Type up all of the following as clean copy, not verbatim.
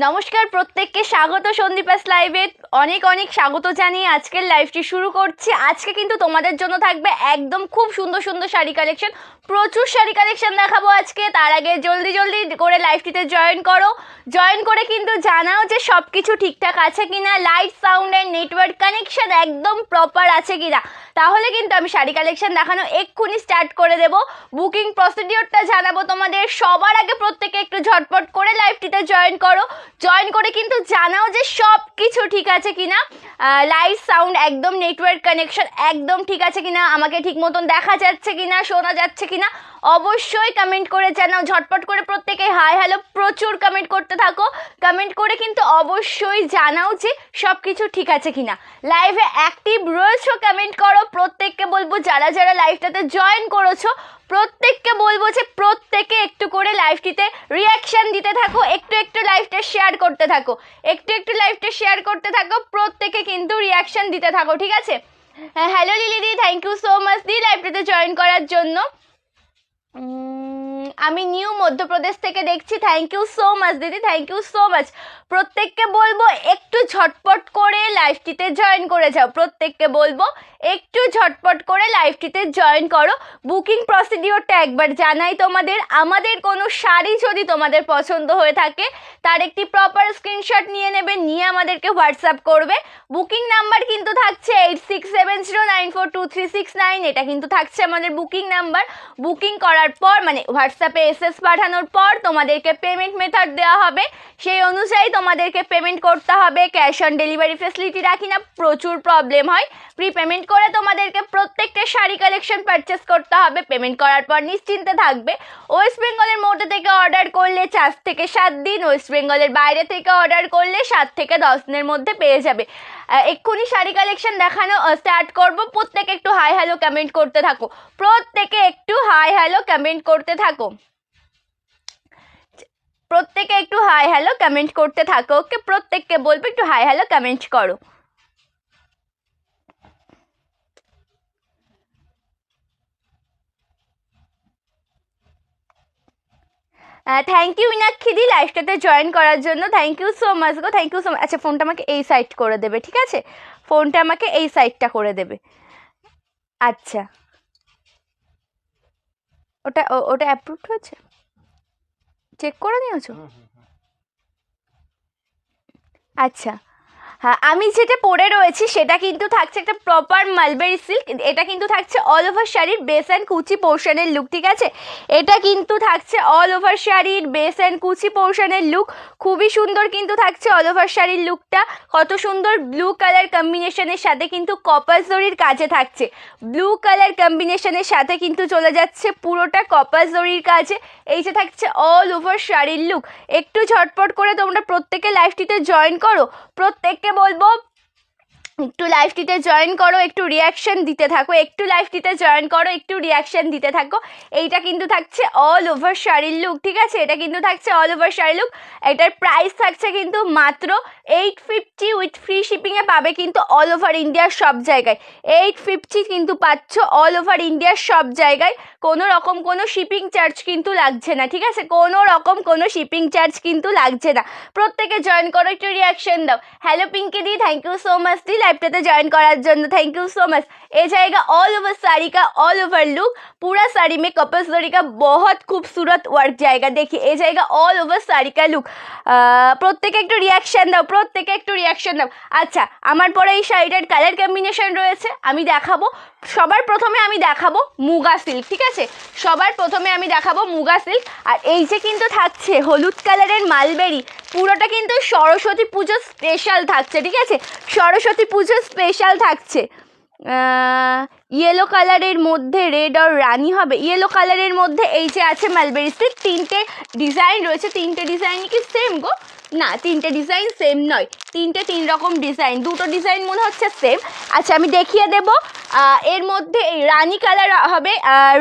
নমস্কার প্রত্যেককে স্বাগত সন্দীপাস লাইভে অনেক অনেক স্বাগত জানিয়ে আজকের লাইভটি শুরু করছি। আজকে কিন্তু তোমাদের জন্য থাকবে একদম খুব সুন্দর সুন্দর শাড়ি কালেকশন, প্রচুর শাড়ি কালেকশন দেখাবো আজকে। তার আগে জলদি জলদি করে লাইভটিতে জয়েন করো, জয়েন করে কিন্তু জানাও যে সব কিছু ঠিকঠাক আছে কিনা, light sound and network connection একদম প্রপার আছে কিনা, তাহলে কিন্তু আমি শাড়ি কালেকশন দেখানো এক্ষুনি স্টার্ট করে দেবো। বুকিং প্রসিডিওরটা জানাবো তোমাদের। সবার আগে প্রত্যেকে একটু ঝটপট করে লাইভটিতে জয়েন করো, জয়েন করে কিন্তু জানাও যে সব কিছু ঠিক আছে কিনা, লাইট সাউন্ড একদম নেটওয়ার্ক কানেকশন একদম ঠিক আছে কিনা, আমাকে ঠিক মতন দেখা যাচ্ছে কিনা, শোনা যাচ্ছে কিনা, অবশ্যই কমেন্ট করে জানাও। ঝটপট করে প্রত্যেকে হাই হ্যালো প্রচুর কমেন্ট করতে থাকো, কমেন্ট করে কিন্তু অবশ্যই জানাও যে সব কিছু ঠিক আছে কিনা। লাইভে অ্যাক্টিভ রয়েছো কমেন্ট করো। প্রত্যেককে বলবো যারা যারা লাইভটাতে জয়েন করেছো প্রত্যেককে বলবো যে প্রত্যেকে একটু করে লাইভটিতে রিয়াকশন দিতে থাকো, একটু একটু লাইভটা শেয়ার করতে থাকো, একটু একটু লাইভটা শেয়ার করতে থাকো, প্রত্যেকে কিন্তু রিয়াকশন দিতে থাকো, ঠিক আছে? হ্যালো লিলি দি, থ্যাংক ইউ সো মাচ দি লাইভটাতে জয়েন করার জন্য। আমি নিউ মধ্যপ্রদেশ থেকে দেখছি, থ্যাংক ইউ সো মাচ দিদি, থ্যাংক ইউ সো মাচ। প্রত্যেককে বলবো একটু ঝটপট করে লাইভটিতে জয়েন করে যাও, প্রত্যেককে বলবো একটু ঝটপট করে লাইভটিতে জয়েন করো। বুকিং প্রসিডিওরটা একবার জানাই তোমাদের। আমাদের কোনো শাড়ি যদি তোমাদের পছন্দ হয়ে থাকে তার একটি প্রপার স্ক্রিনশট নিয়ে নেবে, নিয়ে আমাদেরকে হোয়াটসঅ্যাপ করবে। বুকিং নাম্বার কিন্তু থাকছে 8670942369, এটা কিন্তু থাকছে আমাদের বুকিং নাম্বার। বুকিং করার পর মানে হোয়াটসঅ্যাপে এসএস পাঠানোর পর তোমাদেরকে পেমেন্ট মেথড দেওয়া হবে, সেই অনুযায়ী তোমাদেরকে পেমেন্ট করতে হবে। ক্যাশ অন ডেলিভারি ফেসিলিটি রাখি না, প্রচুর প্রবলেম হয়। প্রি পেমেন্ট করে তোমাদেরকে প্রত্যেকটা শাড়ি কালেকশন পারচেস করতে হবে। পেমেন্ট করার পর নিশ্চিন্তে থাকবে। ওয়েস্ট বেঙ্গলের মধ্যে থেকে অর্ডার করলে 4 থেকে 7 দিন, ওয়েস্ট বেঙ্গলের বাইরে থেকে অর্ডার করলে 7 থেকে 10 দিনের মধ্যে পেয়ে যাবে। এক্ষুনি শাড়ি কালেকশন দেখানো স্টার্ট করব। প্রত্যেকে একটু হাই হ্যালো কমেন্ট করতে থাকো, প্রত্যেকে একটু হাই হ্যালো কমেন্ট করতে থাকো, প্রত্যেকে একটু হাই হ্যালো কমেন্ট করতে থাকো। ওকে, প্রত্যেককে বলবো একটু হাই হ্যালো কমেন্ট করো। থ্যাংক ইউ ইনাক্ষিদি লাইভটাতে জয়েন করার জন্য, থ্যাংক ইউ সো মাচ গো, থ্যাংক ইউ সো মাচ। আচ্ছা ফোনটা আমাকে এই সাইড করে দেবে, ঠিক আছে? ফোনটা আমাকে এই সাইডটা করে দেবে। আচ্ছা, ওটা ওটা অ্যাপ্রুভড হয়েছে, চেক করে নিয়েছো? আচ্ছা, হ্যাঁ আমি যেটা পরে রয়েছি সেটা কিন্তু থাকছে একটা প্রপার মালবেরি সিল্ক। এটা কিন্তু থাকছে অল ওভার শাড়ির বেস অ্যান্ড কুচি পোর্শনের লুক, ঠিক আছে? এটা কিন্তু থাকছে অল ওভার শাড়ির বেস অ্যান্ড কুচি পোর্শনের লুক। খুবই সুন্দর কিন্তু থাকছে অল ওভার শাড়ির লুকটা। কত সুন্দর ব্লু কালার কম্বিনেশনের সাথে কিন্তু কপার জরির কাজে থাকছে। ব্লু কালার কম্বিনেশনের সাথে কিন্তু চলে যাচ্ছে পুরোটা কপার জরির কাজে। এই যে থাকছে অল ওভার শাড়ির লুক। একটু ঝটপট করে তোমরা প্রত্যেকে লাইভটিতে জয়েন করো, প্রত্যেককে বলবো একটু লাইভটিতে জয়েন করো, একটু রিয়াকশন দিতে থাকো, একটু লাইভটিতে জয়েন করো, একটু রিয়াকশন দিতে থাকো। এইটা কিন্তু থাকছে অল ওভার শাড়ির লুক, ঠিক আছে? এটা কিন্তু থাকছে অল ওভার শাড়ির লুক। এটার প্রাইস থাকছে কিন্তু মাত্র 850 উইথ ফ্রি শিপিংয়ে পাবে কিন্তু অল ওভার ইন্ডিয়ার সব জায়গায়। 850 কিন্তু পাচ্ছ অল ওভার ইন্ডিয়ার সব জায়গায়। কোনো রকম কোনো শিপিং চার্জ কিন্তু লাগছে না, ঠিক আছে? কোনো রকম কোনো শিপিং চার্জ কিন্তু লাগছে না। প্রত্যেকে জয়েন করো, একটু রিয়াকশন দাও। হ্যালো পিঙ্কি दी, थैंक यू सो मच दी लाइवটাতে জয়েন করার জন্য, थैंक यू सो मच। ये जाएगा ऑल ओवर साड़ी का ऑल ओवर लुक, पूरा साड़ी में कपल जरी का बहुत खूबसूरत वर्क जाएगा। देखिए ये जाएगा ऑल ओवर साड़ी का लुक। প্রত্যেকে একটু রিয়াকশন দাও, প্রত্যেকে একটু রিয়াকশন দাও। আচ্ছা, আমার পরে এই শাড়িটার কালার কম্বিনেশন রয়েছে, আমি দেখাবো। সবার প্রথমে আমি দেখাবো মুগা সিল্ক, ঠিক আছে? সবার প্রথমে আমি দেখাবো মুগা সিল্ক। আর এই যে কিন্তু থাকছে হলুদ কালারের মালবেরি, পুরোটা কিন্তু সরস্বতী পুজো স্পেশাল থাকছে, ঠিক আছে? সরস্বতী পুজো স্পেশাল থাকছে। ইয়েলো কালারের মধ্যে রেড আর রানি হবে। ইয়েলো কালারের মধ্যে এই যে আছে মালবেরি সিল্ক, 3টে ডিজাইন রয়েছে। 3টে ডিজাইন কি সেম গো? না, 3টে ডিজাইন সেম নয়, 3টে 3 রকম ডিজাইন, 2টো ডিজাইন মনে হচ্ছে সেম। আচ্ছা আমি দেখিয়ে দেবো। এর মধ্যে এই রানি কালার হবে,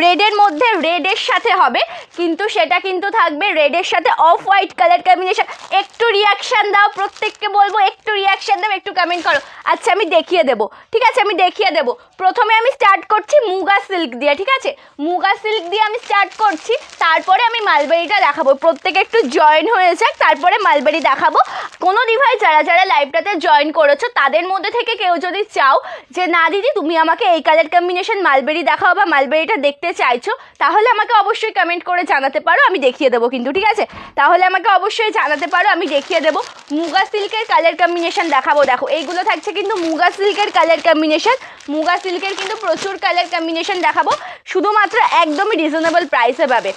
রেডের মধ্যে রেডের সাথে হবে, কিন্তু সেটা কিন্তু থাকবে রেডের সাথে অফ হোয়াইট কালার কম্বিনেশন। একটু রিয়াকশন দাও, প্রত্যেককে বলবো একটু রিয়াকশন দাও, একটু কমেন্ট করো। আচ্ছা আমি দেখিয়ে দেবো, ঠিক আছে আমি দেখিয়ে দেবো। প্রথমে আমি স্টার্ট করছি মুগা সিল্ক দিয়ে, ঠিক আছে মুগা সিল্ক দিয়ে আমি স্টার্ট করছি, তারপরে আমি মালবেরিটা দেখাবো। প্রত্যেকে একটু জয়েন হয়ে যাক, তারপরে মালবেরি দেখাবো। কোনো দিভাই যারা যারা লাইভটাতে জয়েন করেছো তাদের মধ্যে থেকে কেউ যদি চাও যে না দিদি তুমি আমাকে এই কালার কম্বিনেশন মালবেরি দেখাও বা মালবেরিটা দেখতে চাইছো, তাহলে আমাকে অবশ্যই কমেন্ট করে জানাতে পারো, আমি দেখিয়ে দেবো কিন্তু, ঠিক আছে তাহলে আমাকে অবশ্যই জানাতে পারো, আমি দেখিয়ে দেবো। মুগা সিল্কের কালার কম্বিনেশন দেখাবো। দেখো এইগুলো থাকছে কিন্তু মুগা সিল্কের কালার কম্বিনেশন, মুগা সিল্কের কিন্তু প্রচুর কালার কম্বিনেশন দেখাবো, শুধুমাত্র একদমই রিজনেবল প্রাইসে পাবে।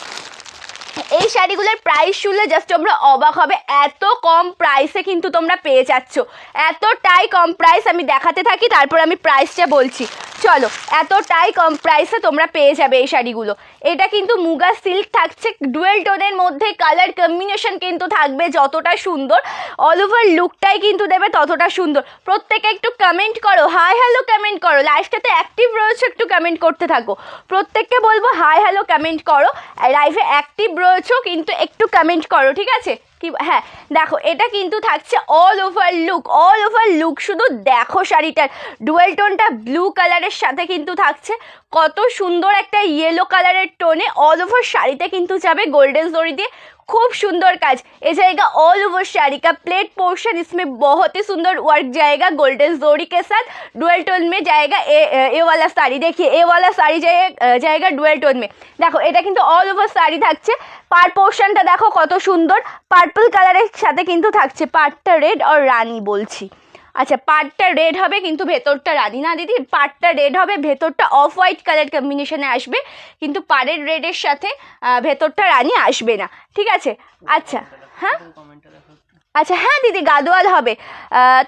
এই শাড়িগুলোর প্রাইস শুনলে জাস্ট তোমরা অবাক হবে, এত কম প্রাইসে কিন্তু তোমরা পেয়ে যাচ্ছ, এতটাই কম প্রাইস। আমি দেখাতে থাকি তারপর আমি প্রাইসটা বলছি, চলো এতটাই কম প্রাইসে তোমরা পেয়ে যাবে এই শাড়িগুলো। এটা কিন্তু মুগা সিল্ক থাকছে, ডুয়েল টোনের মধ্যে কালার কম্বিনেশন কিন্তু থাকবে যতটা সুন্দর, অল ওভার লুকটাই কিন্তু দেবে ততটা সুন্দর। প্রত্যেকে একটু কমেন্ট করো, হাই হ্যালো কমেন্ট করো, লাইভটাতে অ্যাক্টিভ রয়েছে একটু কমেন্ট করতে থাকো। প্রত্যেককে বলবো হাই হ্যালো কমেন্ট করো, লাইভে অ্যাক্টিভ রয়েছো কিন্তু একটু কমেন্ট করো, ঠিক আছে কি হ্যাঁ। দেখো এটা কিন্তু থাকছে all over look, all over look, শুধু দেখো শাড়িটার ডুয়েল টোনটা ব্লু কালারের সাথে কিন্তু থাকছে, কত সুন্দর একটা ইয়েলো কালারের টোনে অল ওভার শাড়িতে কিন্তু যাবে গোল্ডেন জরি দিয়ে, खूब सुंदर काज। ये जाएगा ऑल ओवर साड़ी का प्लेट पोर्शन, इसमें बहुत ही सुंदर वर्क जाएगा गोल्डन जोड़ी के साथ, डुअल टोन में जाएगा। ए वाला साड़ी देखिए, ए वाला साड़ी जाएगा डुअल टोन में। देखो এটা কিন্তু অল ওভার শাড়ি থাকছে, পার পোর্শনটা দেখো কত সুন্দর, পার্পল কালারের সাথে কিন্তু থাকছে, পাটটা রেড আর রানী বলছি, আচ্ছা পাটটা রেড হবে কিন্তু ভেতরটা রানী না দিদি, পাটটা রেড হবে ভেতরটা অফ হোয়াইট কালার কম্বিনেশনে আসবে, কিন্তু পাড়ের রেডের সাথে ভেতরটা রানী আসবে না, ঠিক আছে। আচ্ছা হ্যাঁ আচ্ছা হ্যাঁ দিদি গাদোয়াল হবে,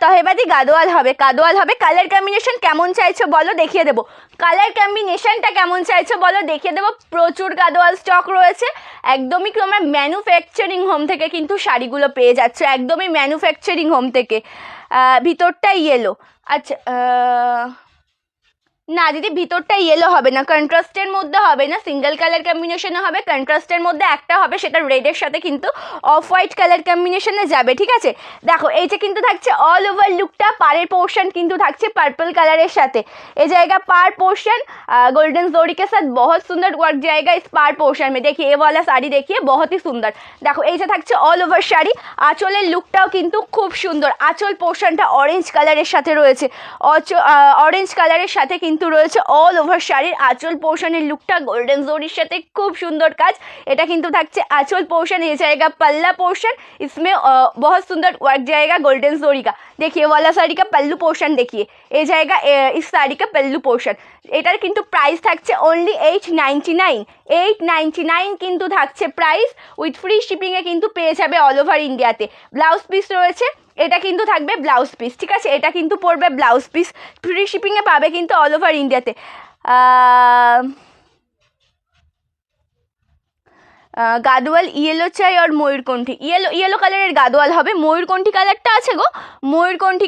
তহেবাদি গাদোয়াল হবে, গাদোয়াল হবে। কালার কম্বিনেশন কেমন চাইছো বলো দেখিয়ে দেবো, কালার কম্বিনেশনটা কেমন চাইছো বলো দেখিয়ে দেবো। প্রচুর গাদোয়াল স্টক রয়েছে, একদমই তোমরা ম্যানুফ্যাকচারিং হোম থেকে কিন্তু শাড়িগুলো পেয়ে যাচ্ছ, একদমই ম্যানুফ্যাকচারিং হোম থেকে। ভিতরটা ইয়েলো, আচ্ছা না দিদি ভিতরটা ইয়েলো হবে না, কন্ট্রাস্টের মধ্যে হবে না, সিঙ্গেল কালার কম্বিনেশনে হবে, কন্ট্রাস্টের মধ্যে একটা হবে সেটা রেডের সাথে কিন্তু অফ হোয়াইট কালার কম্বিনেশনে যাবে, ঠিক আছে। দেখো এইটা কিন্তু থাকছে অল ওভার লুকটা, পাড়ের পোর্শন কিন্তু থাকছে পার্পল কালারের সাথে, এই জায়গা पार पोर्शन गोल्डन जोड़ी के साथ बहुत सुंदर वर्क जाएगा इस पार पोर्शन में। देखिए ये वाला শাড়ি देखिए बहुत ही सुंदर, দেখো এইটা থাকছে অল ওভার শাড়ি, আঁচলের লুকটাও কিন্তু খুব সুন্দর, আঁচল পোর্শনটা অরেঞ্জ কালারের সাথে রয়েছে, অরেঞ্জ কালারের সাথে কিন্তু রয়েছে অল ওভার শাড়ির আঁচল পোর্শনের লুকটা গোল্ডেন জরির সাথে খুব সুন্দর কাজ। এটা কিন্তু থাকছে আঁচল पोर्शन, ये जाएगा पल्ला पोर्शन, इसमें बहुत सुंदर वर्क जाएगा गोल्डन जोड़ी का। देखिए वाला साड़ी का पल्लू पोर्शन देखिए, ये जाएगा इस साड़ी का पल्लू पोर्शन। এটার কিন্তু প্রাইস থাকছে অনলি 899, 899 কিন্তু থাকছে প্রাইস, উইথ ফ্রি শিপিংয়ে কিন্তু পেয়ে যাবে অল ওভার ইন্ডিয়াতে। ব্লাউজ পিস রয়েছে, এটা কিন্তু থাকবে ব্লাউজ পিস, ঠিক আছে এটা কিন্তু পড়বে ব্লাউজ পিস, ফ্রি শিপিংয়ে পাবে কিন্তু অল ওভার ইন্ডিয়াতে। গাদোয়াল ইয়েলো চাই আর ময়ূরকণ্ঠী, ইয়েলো কালারের গাদোয়াল হবে, ময়ূরকণ্ঠী কালারটা আছে গো, ময়ূরকণ্ঠী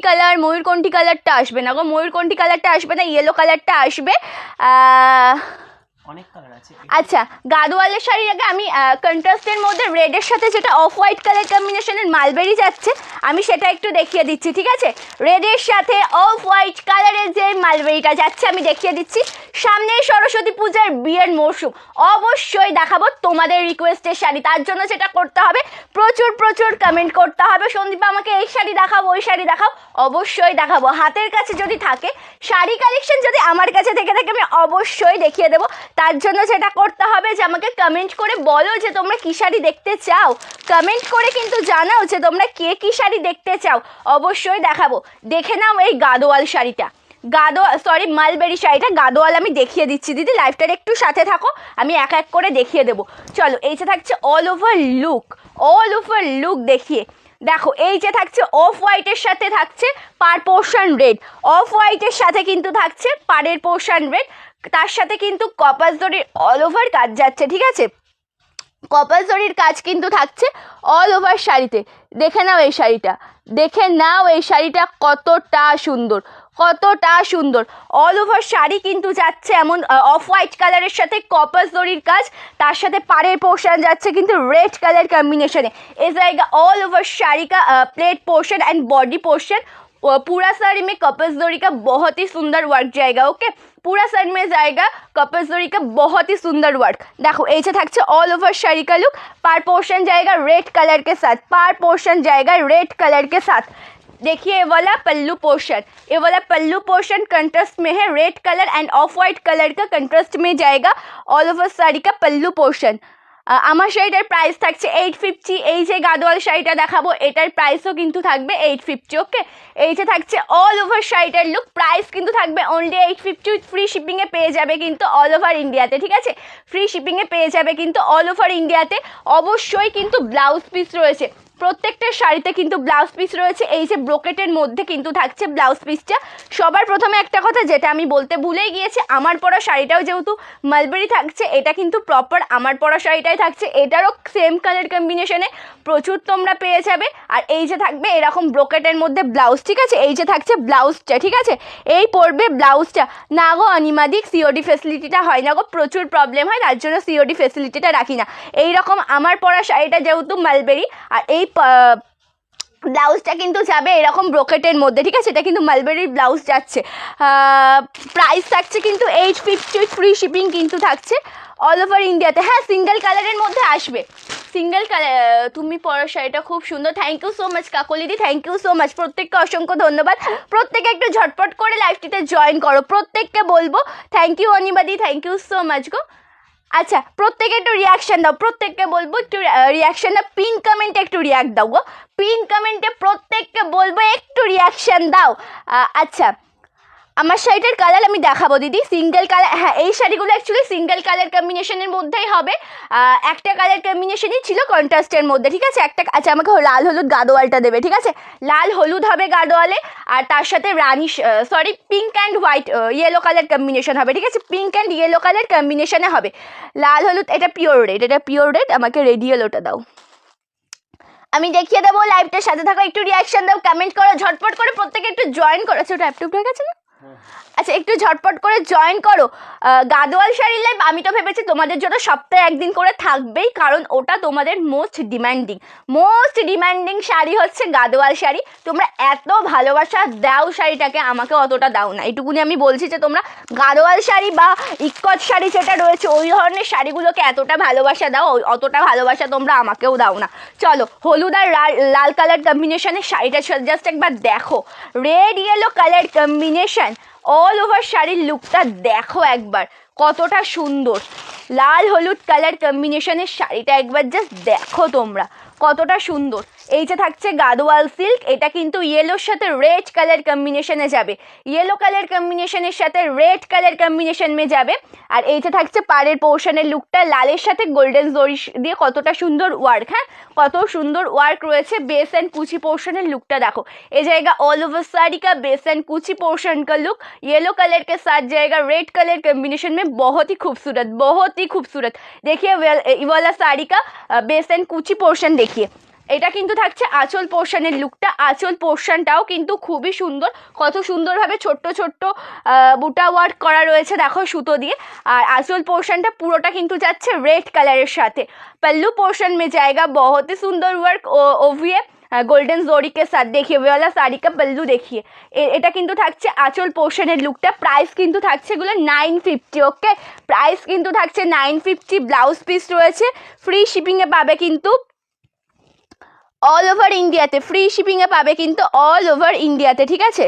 কালারটা আসবে না গো, ময়ূরকণ্ঠী কালারটা আসবে না, ইয়েলো কালারটা আসবে। অনেক কালার আছে। আচ্ছা গাদোয়ালের শাড়ির আগে আমি কন্ট্রাস্টের মধ্যে রেডের সাথে যেটা অফ হোয়াইট কালার কম্বিনেশনের মালবেরি যাচ্ছে আমি সেটা একটু দেখিয়ে দিচ্ছি, ঠিক আছে। রেডের সাথে অফ হোয়াইট কালারের যে মালবেরিটা যাচ্ছে আমি দেখিয়ে দিচ্ছি। সামনে সরস্বতী পূজার বিয়ের মরশুম, অবশ্যই দেখাবো তোমাদের রিকোয়েস্টের শাড়ি, তার জন্য যেটা করতে হবে প্রচুর কমেন্ট করতে হবে, সন্দীপা আমাকে এই শাড়ি দেখাও ওই শাড়ি দেখাও, অবশ্যই দেখাবো। হাতের কাছে যদি থাকে শাড়ি কালেকশন, যদি আমার কাছে থেকে থাকে আমি অবশ্যই দেখিয়ে দেবো। তার জন্য যেটা করতে হবে যে আমাকে কমেন্ট করে বলো যে তোমরা কী শাড়ি দেখতে চাও, কমেন্ট করে কিন্তু জানাও যে তোমরা কে কী শাড়ি দেখতে চাও, অবশ্যই দেখাবো। দেখে নাও এই গাদোয়াল শাড়িটা, মালবেরি শাড়িটা গাদোয়াল আমি দেখিয়ে দিচ্ছি দিদি, লাইভটার একটু সাথে থাকো, আমি এক এক করে দেখিয়ে দেবো। চলো এই যে থাকছে অল ওভার লুক দেখিয়ে দেখো, এই যে থাকছে অফ হোয়াইটের সাথে থাকছে পার পোর্শন রেড, অফ হোয়াইটের সাথে কিন্তু থাকছে পাড়ের পোর্শন রেড, তার সাথে কিন্তু কপাস জরির অল ওভার কাজ যাচ্ছে, ঠিক আছে। কপাস জরির কাজ কিন্তু থাকছে অল ওভার শাড়িতে। দেখে নাও এই শাড়িটা কতটা সুন্দর, কতটা সুন্দর। অল ওভার শাড়ি কিন্তু যাচ্ছে এমন অফ হোয়াইট কালারের সাথে কপার জরির কাজ, তার সাথে পাড়ের পোর্শন যাচ্ছে কিন্তু रेड कलर कॉम्बिनेशन है। इस जाएगा ऑल ओवर साड़ी का plate portion and body portion. पूरा साड़ी में कपस जरी का बहुत ही सुंदर वर्क जाएगा। ओके, पूरा साड़ी में जाएगा कपस जरी का बहुत ही सुंदर वर्क। देखो ऐसे থাকছে ऑल ओवर শাড়ি का लुक। पार पोर्शन जाएगा रेड कलर के साथ, पार पोर्शन जाएगा रेड कलर के साथ। देखिए ये वाला पल्लू पोर्शन, ये वाला पल्लू पोर्शन कंट्रास्ट में है, red colour end of white colour का कंट्रास्ट में जाएगा ऑल ओवर साड़ी का पल्लू पोर्शन। আমার শাড়িটার প্রাইস থাকছে 850। এই যে গাদোয়াল শাড়িটা দেখাবো এটার প্রাইসও কিন্তু থাকবে 850। ওকে, এই যে থাকছে অল ওভার শাড়িটার লুক, প্রাইস কিন্তু থাকবে অনলি 850। ফ্রি শিপিংয়ে পেয়ে যাবে কিন্তু অল ওভার ইন্ডিয়াতে। ঠিক আছে, ফ্রি শিপিংয়ে পেয়ে যাবে কিন্তু অল ওভার ইন্ডিয়াতে। অবশ্যই কিন্তু ব্লাউজ পিস রয়েছে, প্রত্যেকটা শাড়িতে কিন্তু ব্লাউজ পিস রয়েছে। এই যে ব্রোকেটের মধ্যে কিন্তু থাকছে ব্লাউজ পিসটা। সবার প্রথমে একটা কথা যেটা আমি বলতে ভুলেই গিয়েছি, আমার পরা শাড়িটাও যেহেতু মালবেরি থাকছে, এটা কিন্তু প্রপার আমার পরা শাড়িটাই থাকছে, এটারও সেম কালার কম্বিনেশনে প্রচুর তোমরা পেয়ে যাবে। আর এই যে থাকবে এরকম ব্রোকেটের মধ্যে ব্লাউজ। ঠিক আছে, এই যে থাকছে ব্লাউজটা। ঠিক আছে, এই পড়বে ব্লাউজটা। না গো অনিমাদিক সিওডি ফেসিলিটিটা হয় না গো, প্রচুর প্রবলেম হয়, তার জন্য সিওডি ফেসিলিটিটা রাখি না। এইরকম আমার পরা শাড়িটা যেহেতু মালবেরি, আর এই ব্লাউজটা কিন্তু যাবে এরকম ব্রোকেটের মধ্যে। ঠিক আছে, এটা কিন্তু মালবেরির ব্লাউজ যাচ্ছে। প্রাইস থাকছে কিন্তু 850। ফ্রি শিপিং কিন্তু থাকছে অল ওভার ইন্ডিয়াতে। হ্যাঁ, সিঙ্গেল কালারের মধ্যে আসবে, সিঙ্গেল কালার। তুমি পরা শাড়িটা খুব সুন্দর। থ্যাংক ইউ সো মাচ কাকলিদি, থ্যাংক ইউ সো মাচ। প্রত্যেককে অসংখ্য ধন্যবাদ। প্রত্যেকে একটু ঝটপট করে লাইভটিতে জয়েন করো, প্রত্যেককে বলবো থ্যাংক ইউ অনিবাদি, থ্যাংক ইউ সো মাচ গো। আচ্ছা, প্রত্যেকে একটু রিয়াকশন দাও, প্রত্যেককে বলবো একটু রিয়াকশন দাও। পিন কমেন্টে একটু রিয়াক্ট দাও গো, পিন কমেন্টে প্রত্যেককে বলবো একটু রিয়াকশন দাও। আচ্ছা, আমার শাড়িটার কালার আমি দেখাবো দিদি, সিঙ্গেল কালার। হ্যাঁ, এই শাড়িগুলো অ্যাকচুয়ালি সিঙ্গেল কালার কম্বিনেশনের মধ্যেই হবে। একটা কালার কম্বিনেশনই ছিল কন্ট্রাস্টের মধ্যে। ঠিক আছে, একটা। আচ্ছা, আমাকে লাল হলুদ গাদোয়ালটা দেবে। ঠিক আছে, লাল হলুদ হবে গাদোয়ালে, আর তার সাথে rani sorry pink and white yellow colour combination হবে। ঠিক আছে, পিঙ্ক অ্যান্ড ইয়েলো কালার কম্বিনেশনে হবে লাল হলুদ। এটা পিওর রেড, এটা পিওর রেড। আমাকে রেড ইয়েলোটা দাও, আমি দেখিয়ে দেবো। লাইভটার সাথে থাকো, একটু রিয়াকশন দাও, কমেন্ট করো, ঝটপট করে প্রত্যেকে একটু জয়েন করো। ছোটো অ্যাপটুক হয়ে গেছে না? আচ্ছা, একটু ঝটপট করে জয়েন করো। গাদোয়াল শাড়ির লাইভ আমি তো ভেবেছি তোমাদের জন্য সপ্তাহে একদিন করে থাকবেই, কারণ ওটা তোমাদের মোস্ট ডিমান্ডিং শাড়ি হচ্ছে গাদোয়াল শাড়ি। তোমরা এত ভালোবাসা দাও শাড়িটাকে, আমাকে অতটা দাও না, এইটুকুনি আমি বলছি যে তোমরা গাদোয়াল শাড়ি বা ইক্কত শাড়ি যেটা রয়েছে ওই ধরনের শাড়িগুলোকে এতটা ভালোবাসা দাও, অতটা ভালোবাসা তোমরা আমাকেও দাও না। চলো, হলুদ আর লাল কালার কম্বিনেশনের শাড়িটা জাস্ট একবার দেখো, red yellow colour combination. All over শাড়ির লুকটা দেখো একবার, কতটা সুন্দর। লাল হলুদ কালার কম্বিনেশনের শাড়িটা একবার জাস্ট দেখো তোমরা, কতটা সুন্দর। এই যে থাকছে গাদোয়াল সিল্ক, এটা কিন্তু ইয়েলোর সাথে রেড কালার কম্বিনেশনে যাবে, ইয়েলো কালার কম্বিনেশনের সাথে রেড কালার কম্বিনেশন মে যাবে। আর এই যে থাকছে পাড়ের পোর্শনের লুকটা, লালের সাথে গোল্ডেন জরি দিয়ে কতটা সুন্দর ওয়ার্ক। হ্যাঁ, কত সুন্দর ওয়ার্ক রয়েছে। बेस एंड कुची पोर्शन लुकटा देखो, ये जाएगा ऑल ओवर साड़ी का बेस एंड कुची पोर्शन का लुक, येलो कलर के साथ जाएगा रेड कलर कॉम्बिनेशन में, बहुत ही खूबसूरत, बहुत ही खूबसूरत। देखिए ये वाला साड़ी का बेस एंड कुची पोर्शन देखिए, এটা কিন্তু থাকছে আঁচল পোর্শনের লুকটা। আঁচল পোর্শনটাও কিন্তু খুবই সুন্দর, কত সুন্দরভাবে ছোট্ট ছোট্ট বুটা ওয়ার্ক করা রয়েছে দেখো সুতো দিয়ে। আর আঁচল পোর্শনটা পুরোটা কিন্তু যাচ্ছে রেড কালারের সাথে। पल्लू पोर्शन में जाएगा बहुत ही सुंदर वर्क ओविए गोल्डन जोड़ी के साथ। देखिए ये वाला साड़ी का पल्लू देखिए, এটা কিন্তু থাকছে আঁচল পোর্শনের লুকটা। প্রাইস কিন্তু থাকছে এগুলো 950। ওকে, প্রাইস কিন্তু থাকছে 950। ব্লাউজ পিস রয়েছে, ফ্রি শিপিংয়ে পাবে কিন্তু অল ওভার ইন্ডিয়াতে, ফ্রি শিপিংয়ে পাবে কিন্তু অল ওভার ইন্ডিয়াতে। ঠিক আছে,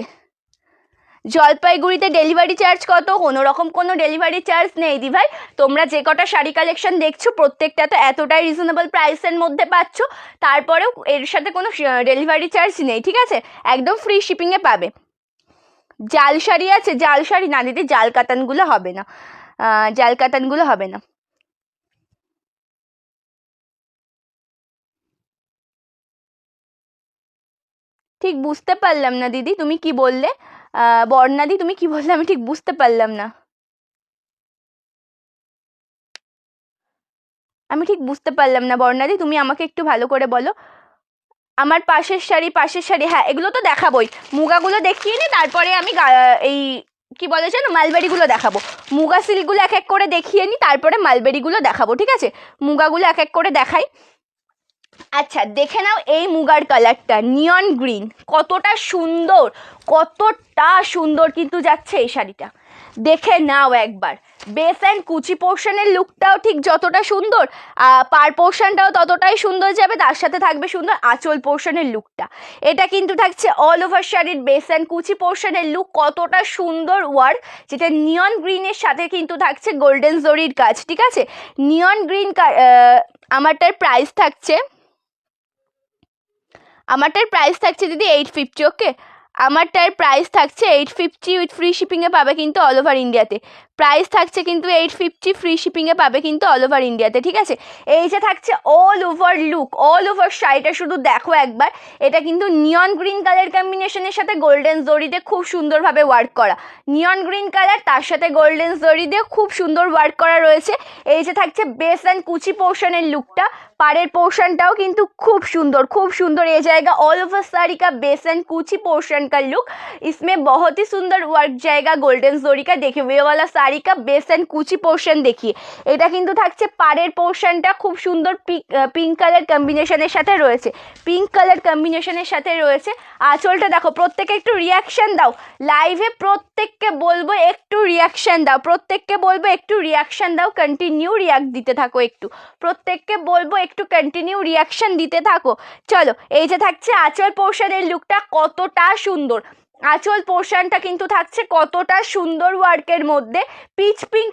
জলপাইগুড়িতে ডেলিভারি চার্জ কত? কোনো রকম কোনো ডেলিভারি চার্জ নেই দি ভাই। তোমরা যে কটা শাড়ি কালেকশন দেখছো প্রত্যেকটা তো এতটাই রিজনেবল প্রাইসের মধ্যে পাচ্ছ, তারপরেও এর সাথে কোনো ডেলিভারি চার্জ নেই। ঠিক আছে, একদম ফ্রি শিপিংয়ে পাবে। জাল শাড়ি আছে, জাল শাড়ি না দিদি, জাল কাতানগুলো হবে না, জাল কাতানগুলো হবে না। ঠিক বুঝতে পারলাম না দিদি তুমি কি বললে, বর্ণাদি তুমি কি বললে আমি ঠিক বুঝতে পারলাম না, আমি ঠিক বুঝতে পারলাম না বর্ণাদি, তুমি আমাকে একটু ভালো করে বলো। আমার পাশের শাড়ি হ্যাঁ এগুলো তো দেখাবোই, মুগাগুলো দেখিয়ে নি, তারপরে আমি এই কি বলে জানো মালবেরিগুলো দেখাবো। মুগা সিল্কগুলো এক এক করে দেখিয়ে নি, তারপরে মালবেরিগুলো দেখাবো, ঠিক আছে? মুগাগুলো এক এক করে দেখাই। আচ্ছা দেখে নাও এই মুগার কালারটা, নিয়ন গ্রিন, কতটা সুন্দর কিন্তু যাচ্ছে এই শাড়িটা, দেখে নাও একবার। বেস অ্যান্ড কুচি পোর্শনের লুকটাও ঠিক যতটা সুন্দর, পার পোর্শনটাও ততটাই সুন্দর যাবে, তার সাথে থাকবে সুন্দর আঁচল পোর্শনের লুকটা। এটা কিন্তু থাকছে অল ওভার শাড়ির বেস অ্যান্ড কুচি পোর্শনের লুক, কতটা সুন্দর ওয়ার্ক, যেটা নিয়ন গ্রিনের সাথে কিন্তু থাকছে গোল্ডেন জরির কাজ, ঠিক আছে? নিয়ন গ্রিন আমারটার প্রাইস থাকছে দিদি 850, ওকে? আমারটার প্রাইস থাকছে 850 উইথ ফ্রি শিপিংয়ে পাবে কিন্তু অল ওভার ইন্ডিয়াতে। প্রাইস থাকছে কিন্তু 850, ফ্রি শিপিংয়ে পাবে কিন্তু অল ওভার ইন্ডিয়াতে, ঠিক আছে? এই যে থাকছে all over look, all over শাড়িটা শুধু দেখো একবার। এটা কিন্তু নিয়ন গ্রিন কালার কম্বিনেশনের সাথে গোল্ডেন জরিতে খুব সুন্দরভাবে ওয়ার্ক করা, নিয়ন গ্রিন কালার তার সাথে গোল্ডেন জরি দিয়ে খুব সুন্দর ওয়ার্ক করা রয়েছে। এই যে থাকছে বেস অ্যান্ড কুচি পোর্শনের লুকটা, পাড়ের পোর্শনটাও কিন্তু খুব সুন্দর। ये जाएगा ऑल ओवर साड़ी का बेस एंड कुची पोर्शन का लुक, इसमें बहुत ही सुंदर वर्क जाएगा गोल्डन जोरी का। देखिए ये वाला শাড়ি का बेस एंड কুচি পোর্শন দেখিয়ে, এটা কিন্তু থাকছে পাড়ের পোর্শনটা খুব সুন্দর পিঙ্ক কালার কম্বিনেশনের সাথে রয়েছে, আঁচলটা দেখো। প্রত্যেকে একটু রিয়াকশন দাও লাইভে, প্রত্যেককে বলবো একটু রিয়াকশন দাও, কন্টিনিউ রিয়াক্ট দিতে থাকো, প্রত্যেককে বলবো একটু কন্টিনিউ রিয়াকশন দিতে থাকো। চলো এই যে থাকছে আঁচল পোর্শনের লুকটা, কতটা সুন্দর আঁচল পোর্শনটা কিন্তু থাকছে কতটা সুন্দর ওয়ার্কের মধ্যে, পিच पिंक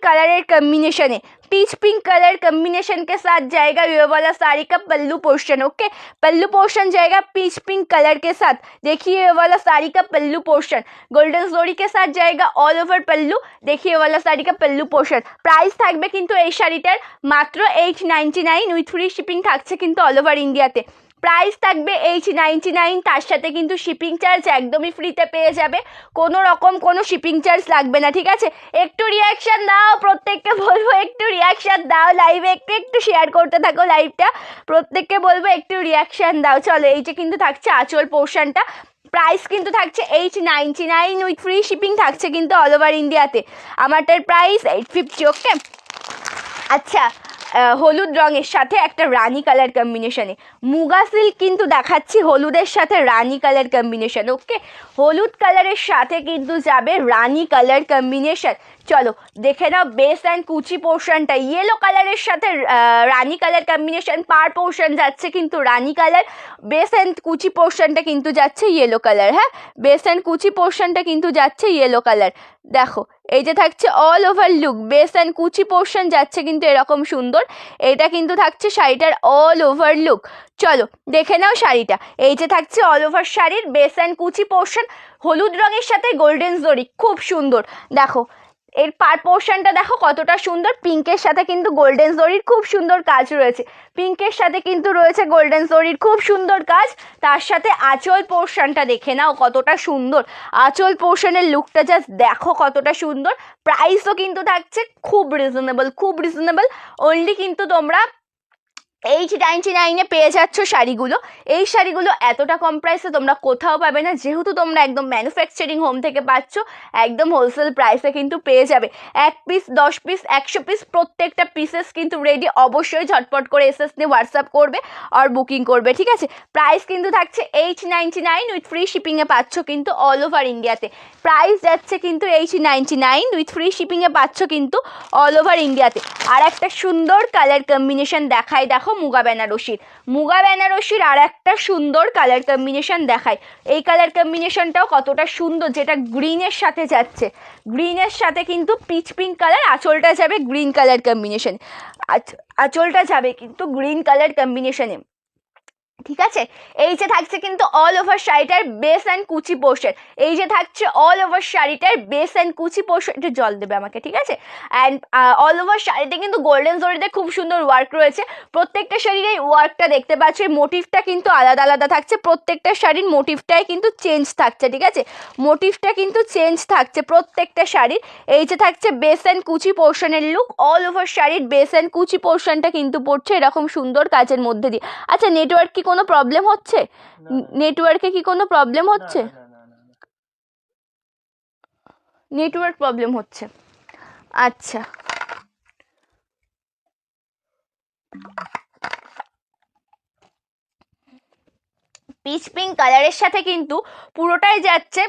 कलर कम्बिनेशन के साथ जाएगा ये वाला साड़ी का पल्लू पोर्शन, ओके? पल्लू पोर्शन जाएगा पीच पिंक कलर के साथ। देखिए ये वाला साड़ी का पल्लू पोर्शन गोल्डन जोड़ी के साथ जाएगा ऑल ओवर पल्लू। देखिए ये वाला साड़ी का पल्लू पोर्शन। प्राइस থাকবে কিন্তু এই শাড়িটার মাত্র 899 উইথ ফ্রি শিপিং থাকছে কিন্তু অল ওভার ইন্ডিয়াতে। প্রাইস থাকবে 899, তার সাথে কিন্তু শিপিং চার্জ একদমই ফ্রিতে পেয়ে যাবে, কোনো রকম কোনো শিপিং চার্জ লাগবে না, ঠিক আছে? একটু রিয়াকশান দাও, প্রত্যেককে বলবো একটু রিয়াকশান দাও, লাইভে একটু শেয়ার করতে থাকো লাইভটা, প্রত্যেককে বলবো একটু রিয়াকশান দাও। চলো এই যে কিন্তু থাকছে আঁচল পোর্শনটা, প্রাইস কিন্তু থাকছে 899 উইথ ফ্রি শিপিং থাকছে কিন্তু অল ওভার ইন্ডিয়াতে। আমারটার প্রাইস 850, ওকে? আচ্ছা হলুদ রঙের সাথে একটা রানী কালার কম্বিনেশনে মুগা সিল্ক কিন্তু দেখাচ্ছি, হলুদের সাথে রানী কালার কম্বিনেশন, ওকে? হলুদ কালারের সাথে কিন্তু যাবে রানী কালার কম্বিনেশন। চলো দেখে নাও বেস অ্যান্ড কুচি পোর্শনটা, ইয়েলো কালারের সাথে রানী কালার কম্বিনেশন, পার পোর্শন যাচ্ছে কিন্তু রানী কালার, বেস অ্যান্ড কুচি পোর্শনটা কিন্তু যাচ্ছে ইয়েলো কালার, হ্যাঁ বেস অ্যান্ড কুচি পোর্শনটা কিন্তু যাচ্ছে ইয়েলো কালার। দেখো এই যে থাকছে all over look, base and কুচি পোর্শন যাচ্ছে কিন্তু এরকম সুন্দর, এটা কিন্তু থাকছে শাড়িটার অল ওভার লুক। চলো দেখে নাও শাড়িটা, এই যে থাকছে অল ওভার শাড়ির বেস অ্যান্ড কুচি পোর্শন, হলুদ রঙের সাথে গোল্ডেন জরি, খুব সুন্দর। দেখো এর পার পোর্শনটা দেখো কতটা সুন্দর, পিঙ্কের সাথে কিন্তু গোল্ডেন জরির খুব সুন্দর কাজ রয়েছে, পিঙ্কের সাথে কিন্তু রয়েছে গোল্ডেন জরির খুব সুন্দর কাজ, তার সাথে আঁচল পোর্শনটা দেখে নাও কতটা সুন্দর, আঁচল পোর্শনের লুকটা জাস্ট দেখো কতটা সুন্দর। প্রাইসও কিন্তু থাকছে খুব রিজনেবল, অনলি কিন্তু তোমরা 899 পেয়ে যাচ্ছ শাড়িগুলো। এই শাড়িগুলো এতটা কম প্রাইসে তোমরা কোথাও পাবে না, যেহেতু তোমরা একদম ম্যানুফ্যাকচারিং হোম থেকে পাচ্ছ, একদম হোলসেল প্রাইসে কিন্তু পেয়ে যাবে। 1 পিস 10 পিস 100 পিস প্রত্যেকটা পিসেস কিন্তু রেডি, অবশ্যই ঝটপট করে এসএস নিয়ে হোয়াটসঅ্যাপ করবে আর বুকিং করবে, ঠিক আছে? প্রাইস কিন্তু থাকছে 899 উইথ ফ্রি শিপিংয়ে পাচ্ছ কিন্তু অল ওভার ইন্ডিয়াতে। প্রাইস যাচ্ছে কিন্তু 899 উইথ ফ্রি শিপিংয়ে পাচ্ছ কিন্তু অল ওভার ইন্ডিয়াতে। আর একটা সুন্দর কালার কম্বিনেশন দেখায়, দেখো মুগা বেনারসির আর একটা সুন্দর কালার কম্বিনেশন দেখায়। এই কালার কম্বিনেশনটাও কতটা সুন্দর, যেটা গ্রিনের সাথে যাচ্ছে, গ্রিনের সাথে কিন্তু পিচ পিঙ্ক কালার, আঁচলটা যাবে গ্রিন কালার কম্বিনেশন, আঁচলটা যাবে কিন্তু গ্রিন কালার কম্বিনেশনে, ঠিক আছে? এই যে থাকছে কিন্তু অল ওভার শাড়িটার বেস অ্যান্ড কুচি পোর্শন, এই যে থাকছে অল ওভার শাড়িটার বেস অ্যান্ড কুচি পোর্শন, একটু জল দেবে আমাকে, ঠিক আছে? অ্যান্ড অল ওভার শাড়িতে কিন্তু গোল্ডেন জরিতে খুব সুন্দর ওয়ার্ক রয়েছে, প্রত্যেকটা শাড়ির এই ওয়ার্কটা দেখতে পাচ্ছ, মোটিভটা কিন্তু আলাদা আলাদা থাকছে, প্রত্যেকটা শাড়ির মোটিভটাই কিন্তু চেঞ্জ থাকছে, ঠিক আছে? মোটিভটা কিন্তু চেঞ্জ থাকছে প্রত্যেকটা শাড়ির। এই যে থাকছে বেস অ্যান্ড কুচি পোর্শনের লুক, অল ওভার শাড়ির বেস অ্যান্ড কুচি পোর্শনটা কিন্তু পড়ছে এরকম সুন্দর কাজের মধ্যে দিয়ে। আচ্ছা নেটওয়ার্ক কি কোনো প্রবলেম হচ্ছে? নেটওয়ার্কে কি কোনো প্রবলেম হচ্ছে? নেটওয়ার্ক প্রবলেম হচ্ছে, আচ্ছা। পিচ পিঙ্ক কালারের সাথে কিন্তু পুরোটাই যাচ্ছে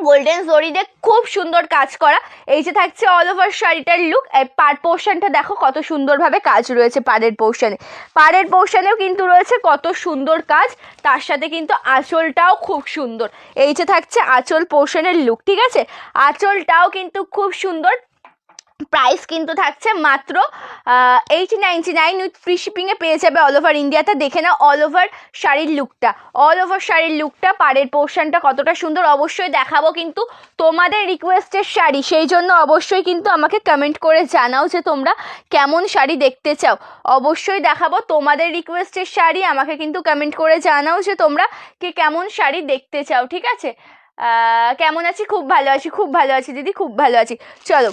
গোল্ডেন জরি দিয়ে খুব সুন্দর কাজ করা। এই যে থাকছে অল ওভার শাড়িটার লুক। পাড় পোর্শনটা দেখো কত সুন্দরভাবে কাজ রয়েছে পাড়ের পোর্শনে। পাড়ের পোর্শনেও কিন্তু রয়েছে কত সুন্দর কাজ, তার সাথে কিন্তু আঁচলটাও খুব সুন্দর। এই যে থাকছে আঁচল পোর্শনের লুক, ঠিক আছে। আঁচলটাও কিন্তু খুব সুন্দর। প্রাইস কিন্তু থাকছে মাত্র 899 উইথ ফ্রি শিপিংয়ে পেয়ে যাবে অল ওভার ইন্ডিয়াতে। দেখে নাও অল ওভার শাড়ির লুকটা, অল ওভার শাড়ির লুকটা, পাড়ের পোর্শনটা কতটা সুন্দর। অবশ্যই দেখাবো কিন্তু তোমাদের রিকোয়েস্টের শাড়ি, সেই জন্য অবশ্যই কিন্তু আমাকে কমেন্ট করে জানাও যে তোমরা কেমন শাড়ি দেখতে চাও। অবশ্যই দেখাবো তোমাদের রিকোয়েস্টের শাড়ি, আমাকে কিন্তু কমেন্ট করে জানাও যে তোমরা কে কেমন শাড়ি দেখতে চাও, ঠিক আছে। কেমন আছি? খুব ভালো আছি, খুব ভালো আছি দিদি, খুব ভালো আছি। চলো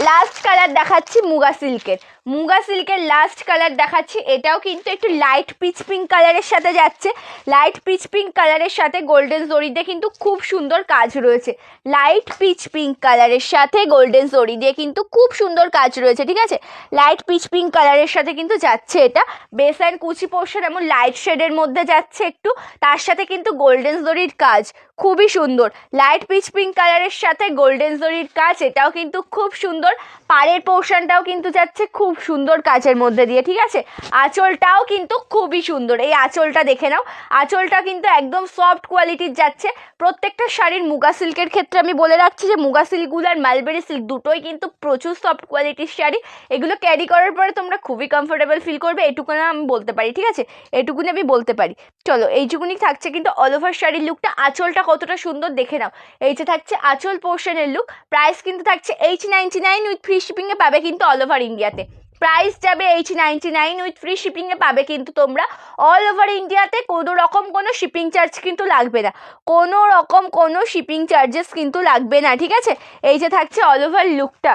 লাস্ট কালার দেখাচ্ছি মুগা সিল্কের। মুগা সিল্কের লাস্ট কালার দেখাচ্ছি। এটাও কিন্তু একটু লাইট পিচ পিঙ্ক কালারের সাথে যাচ্ছে। লাইট পিচ পিঙ্ক কালারের সাথে গোল্ডেন জরি দিয়ে কিন্তু খুব সুন্দর কাজ রয়েছে। লাইট পিচ পিঙ্ক কালারের সাথে গোল্ডেন জরি দিয়ে কিন্তু খুব সুন্দর কাজ রয়েছে, ঠিক আছে। লাইট পিচ পিঙ্ক কালারের সাথে কিন্তু যাচ্ছে এটা। বেস অ্যান্ড কুচি পোর্শন এমন লাইট শেডের মধ্যে যাচ্ছে একটু, তার সাথে কিন্তু গোল্ডেন জরির কাজ খুবই সুন্দর। লাইট পিচ পিঙ্ক কালারের সাথে গোল্ডেন জরির কাজ, এটাও কিন্তু খুব সুন্দর। পাড়ের পোর্শনটাও কিন্তু যাচ্ছে খুব সুন্দর কাজের মধ্যে দিয়ে, ঠিক আছে। আঁচলটাও কিন্তু খুবই সুন্দর। এই আঁচলটা দেখে নাও, আঁচলটা কিন্তু একদম সফট কোয়ালিটির যাচ্ছে। প্রত্যেকটা শাড়ির মুগা সিল্কের ক্ষেত্রে আমি বলে রাখছি যে মুগা সিল্কগুলো আর মালবেরি সিল্ক দুটোই কিন্তু প্রচুর সফট কোয়ালিটির শাড়ি। এগুলো ক্যারি করার পরে তোমরা খুবই কমফোর্টেবল ফিল করবে, এটুকুনি আমি বলতে পারি, ঠিক আছে। এটুকুনি আমি বলতে পারি। চলো এইটুকুনি থাকছে কিন্তু অল ওভার শাড়ির লুকটা। আঁচলটা কতটা সুন্দর দেখে নাও। এই যে থাকছে আঁচল পোর্শনের লুক। প্রাইস কিন্তু থাকছে 899 উইথ ফ্রি শিপিংয়ে পাবে কিন্তু অল ওভার ইন্ডিয়াতে। প্রাইস যাবে 899 উইথ ফ্রি শিপিংয়ে পাবে কিন্তু তোমরা অল ওভার ইন্ডিয়াতে। কোনো রকম কোনো শিপিং চার্জ কিন্তু লাগবে না, কোনো রকম কোনো শিপিং চার্জেস কিন্তু লাগবে না, ঠিক আছে। এই যে থাকছে অল ওভার লুকটা,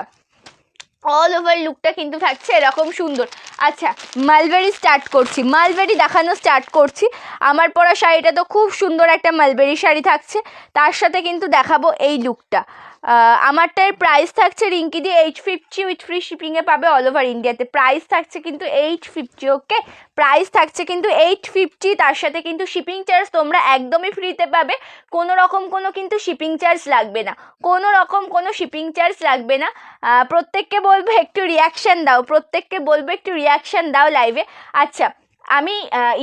অল ওভার লুকটা কিন্তু থাকছে এরকম সুন্দর। আচ্ছা মালবেরি স্টার্ট করছি, মালবেরি দেখানো স্টার্ট করছি। আমার পরা শাড়িটা তো খুব সুন্দর একটা মালবেরি শাড়ি থাকছে, তার সাথে কিন্তু দেখাবো এই লুকটা। আমারটার প্রাইস থাকছে রিঙ্কি দিয়ে 850 উইথ ফ্রি শিপিংয়ে পাবে অল ওভার ইন্ডিয়াতে। প্রাইস থাকছে কিন্তু 850, ওকে। প্রাইস থাকছে কিন্তু 850, তার সাথে কিন্তু শিপিং চার্জ তোমরা একদমই ফ্রিতে পাবে। কোনো রকম কোনো কিন্তু শিপিং চার্জ লাগবে না, কোনো রকম কোনো শিপিং চার্জ লাগবে না। প্রত্যেককে বলবো একটু রিয়াকশান দাও, প্রত্যেককে বলবো একটু রিয়াকশান দাও লাইভে। আচ্ছা আমি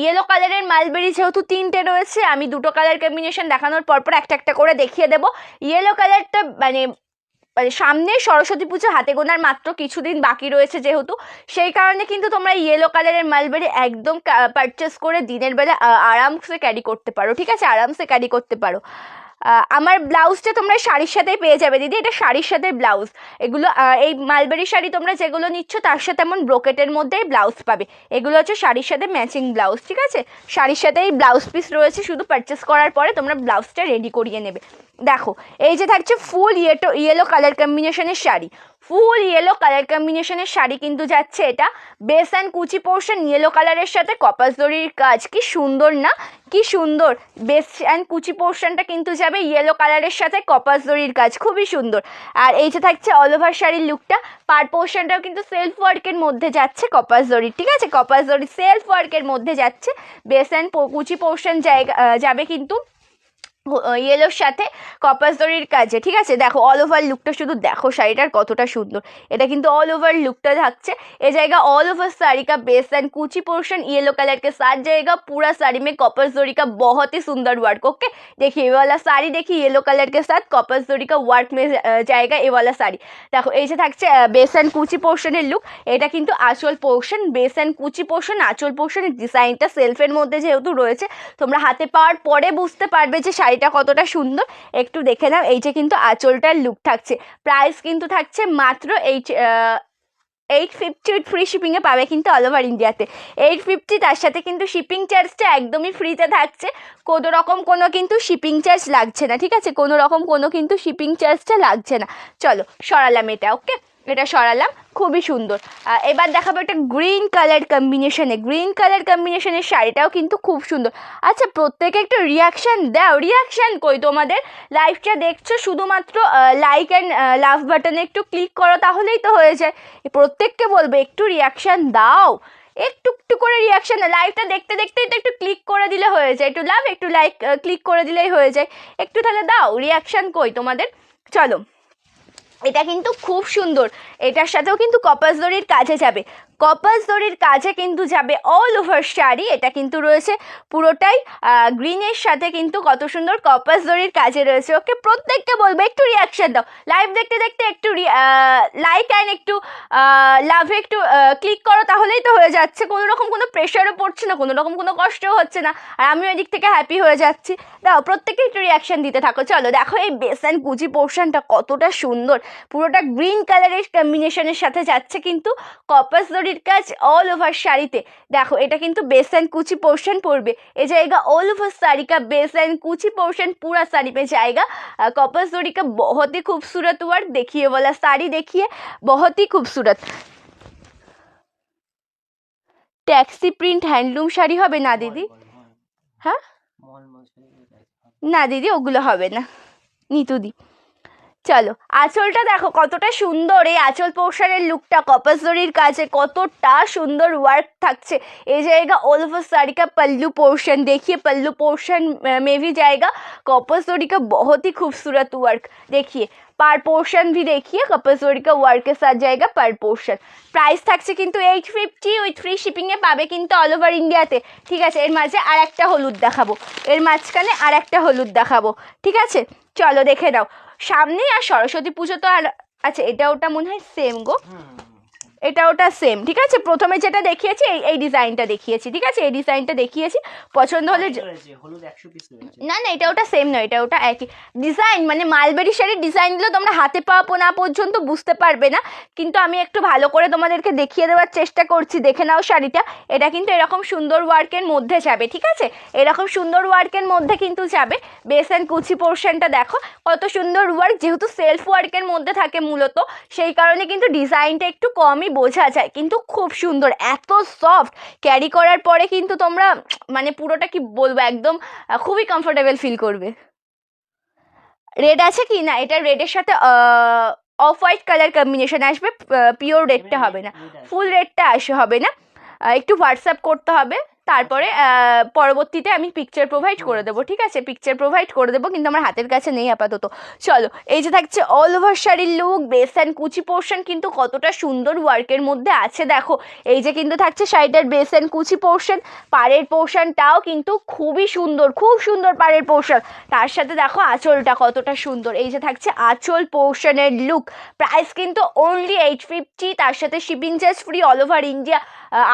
ইয়েলো কালারের মালবেরি যেহেতু 3টে রয়েছে, আমি 2টো কালার কম্বিনেশন দেখানোর পরপর একটা একটা করে দেখিয়ে দেবো। ইয়েলো কালারটা মানে সামনে সরস্বতী পুজো হাতে গোনার মাত্র কিছুদিন বাকি রয়েছে, যেহেতু সেই কারণে কিন্তু তোমরা ইয়েলো কালারের মালবেরি একদম পারচেস করে দিনের বেলা আরামসে ক্যারি করতে পারো, ঠিক আছে। আরামসে ক্যারি করতে পারো। আমার ব্লাউজটা তোমরা শাড়ির সাথেই পেয়ে যাবে দিদি, এটা শাড়ির সাথে ব্লাউজ। এগুলো এই মালবেরি শাড়ি তোমরা যেগুলো নিচ্ছ তার সাথে এমন ব্রোকেটের মধ্যেই ব্লাউজ পাবে। এগুলো হচ্ছে শাড়ির সাথে ম্যাচিং ব্লাউজ, ঠিক আছে। শাড়ির সাথেই ব্লাউজ পিস রয়েছে, শুধু পারচেস করার পরে তোমরা ব্লাউজটা রেডি করিয়ে নেবে। দেখো এই যে থাকছে ফুল ইয়েলো কালার কম্বিনেশনের শাড়ি, ফুল ইয়েলো কালার কম্বিনেশনের শাড়ি কিন্তু যাচ্ছে এটা। বেস অ্যান্ড কুচি পোর্শন ইয়েলো কালারের সাথে কপাস জরির কাজ, কি সুন্দর না, কি সুন্দর। বেস অ্যান্ড কুচি পোর্শনটা কিন্তু যাবে ইয়েলো কালারের সাথে কপাস জরির কাজ, খুবই সুন্দর। আর এই যে থাকছে অল ওভার শাড়ির লুকটা। পার পোর্শনটাও কিন্তু সেলফ ওয়ার্কের মধ্যে যাচ্ছে কপাস জরির, ঠিক আছে। কপাস জরি সেলফ ওয়ার্কের মধ্যে যাচ্ছে। বেস অ্যান্ড কুচি পোর্শন যাবে কিন্তু ইয়েলোর সাথে কপাস দড়ির কাজে, ঠিক আছে। দেখো অল ওভার লুকটা শুধু দেখো শাড়িটার কতটা সুন্দর। এটা কিন্তু ऑल ओवर लुकটা থাকছে। ये जाएगा ऑल ओवर साड़ी का बेस एंड कुची पोर्शन येलो कलर के साथ जाएगा। पूरा साड़ी में कॉपर जरी का बहुत ही सुंदर वर्क, ओके। देखिए ये वाला साड़ी, देखिए येलो कलर के साथ कॉपर जरी का वर्क में जाएगा ये वाला साड़ी। देखो এই যে থাকছে বেস এন্ড কুচি পোর্শনের লুক। এটা কিন্তু আঁচল পোর্শন, বেস এন্ড কুচি পোর্শন, আঁচল পোর্শনের ডিজাইনটা সেলফের মধ্যে যেহেতু রয়েছে, তোমরা হাতে পাওয়ার পরে বুঝতে পারবে যে শাড়িটা কতটা সুন্দর। একটু দেখে নাও, এই যে কিন্তু আঁচলটার লুক থাকছে। প্রাইস কিন্তু থাকছে মাত্র 850 উইথ ফ্রি শিপিংয়ে পাবে কিন্তু অল ওভার ইন্ডিয়াতে। 850, তার সাথে কিন্তু শিপিং চার্জটা একদমই ফ্রিতে থাকছে। কোনো রকম কোনো কিন্তু শিপিং চার্জ লাগছে না, ঠিক আছে। কোনো রকম কোনো কিন্তু শিপিং চার্জটা লাগছে না। চলো সরালাম এটা, ওকে। এটা সরালাম, খুবই সুন্দর। এবার দেখাবো একটা গ্রিন কালার কম্বিনেশনে, গ্রিন কালার কম্বিনেশনের শাড়িটাও কিন্তু খুব সুন্দর। আচ্ছা প্রত্যেকে একটু রিয়াকশান দাও, রিয়াকশান কই তোমাদের? লাইভটা দেখছো শুধুমাত্র লাইক অ্যান্ড লাভ বাটনে একটু ক্লিক করো তাহলেই তো হয়ে যায়। প্রত্যেককে বলবো একটু রিয়াকশান দাও, একটু একটু করে রিয়াকশান। লাইভটা দেখতে দেখতেই তো একটু ক্লিক করে দিলে হয়ে যায়, একটু লাভ একটু লাইক ক্লিক করে দিলেই হয়ে যায়। একটু তাহলে দাও রিয়াকশান কই তোমাদের। চলো, এটা কিন্তু খুব সুন্দর, এটার সাথেও কিন্তু কপাস জরির কাজে যাবে, কপাস জরির কাজে কিন্তু যাবে অল ওভার শাড়ি। এটা কিন্তু রয়েছে পুরোটাই গ্রিনের সাথে কিন্তু কত সুন্দর কপাস জরির কাজে রয়েছে। ওকে, প্রত্যেককে বলবো একটু রিয়াকশন দাও, লাইভ দেখতে দেখতে একটু লাইক অ্যান্ড একটু লাভে একটু ক্লিক করো তাহলেই তো হয়ে যাচ্ছে। কোনো রকম কোনো প্রেশারও পড়ছে না, কোনো রকম কোনো কষ্টও হচ্ছে না, আর আমিও এদিক থেকে হ্যাপি হয়ে যাচ্ছি। দাও প্রত্যেকে একটু রিয়াকশন দিতে থাকো। চলো দেখো এই বেস অ্যান্ড কুচি পোর্শনটা কতটা সুন্দর, পুরোটা গ্রিন কালারের কম্বিনেশনের সাথে যাচ্ছে কিন্তু কপাস জরির কাজ অল ওভার শাড়িতে। দেখো এটা কিন্তু बेस एंड कुची पोर्शन पड़বে, ये जाएगा ऑल ओवर साड़ी का बेस एंड कुची पोर्शन पूरा साड़ी पे जाएगा। कॉपर जरी का बहुत ही खूबसूरत वर्क, देखिए वाला साड़ी देखिए बहुत ही खूबसूरत। टैक्सी प्रिंट हैंडलूम শাড়ি হবে না দিদি? হ্যাঁ না দিদি ওগুলো হবে না নিতুদি। চলো আঁচলটা দেখো কতটা সুন্দর, এই আঁচল পোর্শনের লুকটা कॉपर जरीर কাছে কতটা সুন্দর ওয়ার্ক থাকছে। ये जाएगा ऑल ओवर साड़ी का पल्लू पोर्शन, देखिए पल्लू पोर्शन में भी जाएगा कॉपर जरी का बहुत ही खूबसूरत वर्क। देखिए पर पोर्शन भी देखिए कॉपर जरी का वर्क के साथ जाएगा पर पोर्शन। प्राइस থাকছে কিন্তু 850 উইথ ফ্রি শিপিং এ পাবে কিন্তু অল ওভার ইন্ডিয়াতে। ঠিক আছে, এর মাঝে আর একটা হলুদ দেখাবো, এর মাঝখানে আর একটা হলুদ দেখাবো। ঠিক আছে চলো দেখে দাও। সামনে আর সরস্বতী পুজো তো আর, আচ্ছা এটা ওটা মনে হয় সেম গো, এটা ওটা সেম। ঠিক আছে, প্রথমে যেটা দেখিয়েছি এই ডিজাইনটা দেখিয়েছি, ঠিক আছে এই ডিজাইনটা দেখিয়েছি, পছন্দ হলে না না এটা ওটা সেম নয়, এটা ওটা একই ডিজাইন। মানে মালবেরি শাড়ির ডিজাইনগুলো তোমরা হাতে পাওয়া না পর্যন্ত বুঝতে পারবে না, কিন্তু আমি একটু ভালো করে তোমাদেরকে দেখিয়ে দেওয়ার চেষ্টা করছি। দেখে নাও শাড়িটা, এটা কিন্তু এরকম সুন্দর ওয়ার্কের মধ্যে যাবে। ঠিক আছে, এরকম সুন্দর ওয়ার্কের মধ্যে কিন্তু যাবে। বেস অ্যান্ড কুচি পোর্শনটা দেখো কত সুন্দর ওয়ার্ক, যেহেতু সেলফ ওয়ার্কের মধ্যে থাকে মূলত সেই কারণে কিন্তু ডিজাইনটা একটু কমই বোঝা যায়, কিন্তু খুব সুন্দর, এত সফট, ক্যারি করার পরে কিন্তু তোমরা মানে পুরোটা কি বলবো একদম খুবই কমফোর্টেবল ফিল করবে। রেড আছে কি না, এটা রেডের সাথে অফ হোয়াইট কালার কম্বিনেশন আসবে, পিওর রেডটা হবে না, ফুল রেডটা হবে না, একটু হোয়াটসঅ্যাপ করতে হবে, তারপরে পরবর্তীতে আমি পিকচার প্রোভাইড করে দেবো। ঠিক আছে, পিকচার প্রোভাইড করে দেবো, কিন্তু আমার হাতের কাছে নেই আপাতত। চলো এই যে থাকছে অল ওভার শাড়ির লুক, বেস অ্যান্ড কুচি পোর্শন কিন্তু কতটা সুন্দর ওয়ার্কের মধ্যে আছে। দেখো এই যে কিন্তু থাকছে শাড়িটার বেস অ্যান্ড কুচি পোর্শন, পাড়ের পোর্শনটাও কিন্তু খুবই সুন্দর, খুব সুন্দর পাড়ের পোর্শন। তার সাথে দেখো আঁচলটা কতটা সুন্দর, এই যে থাকছে আঁচল পোর্শনের লুক। প্রাইস কিন্তু অনলি 850, তার সাথে shipping charge free all over India.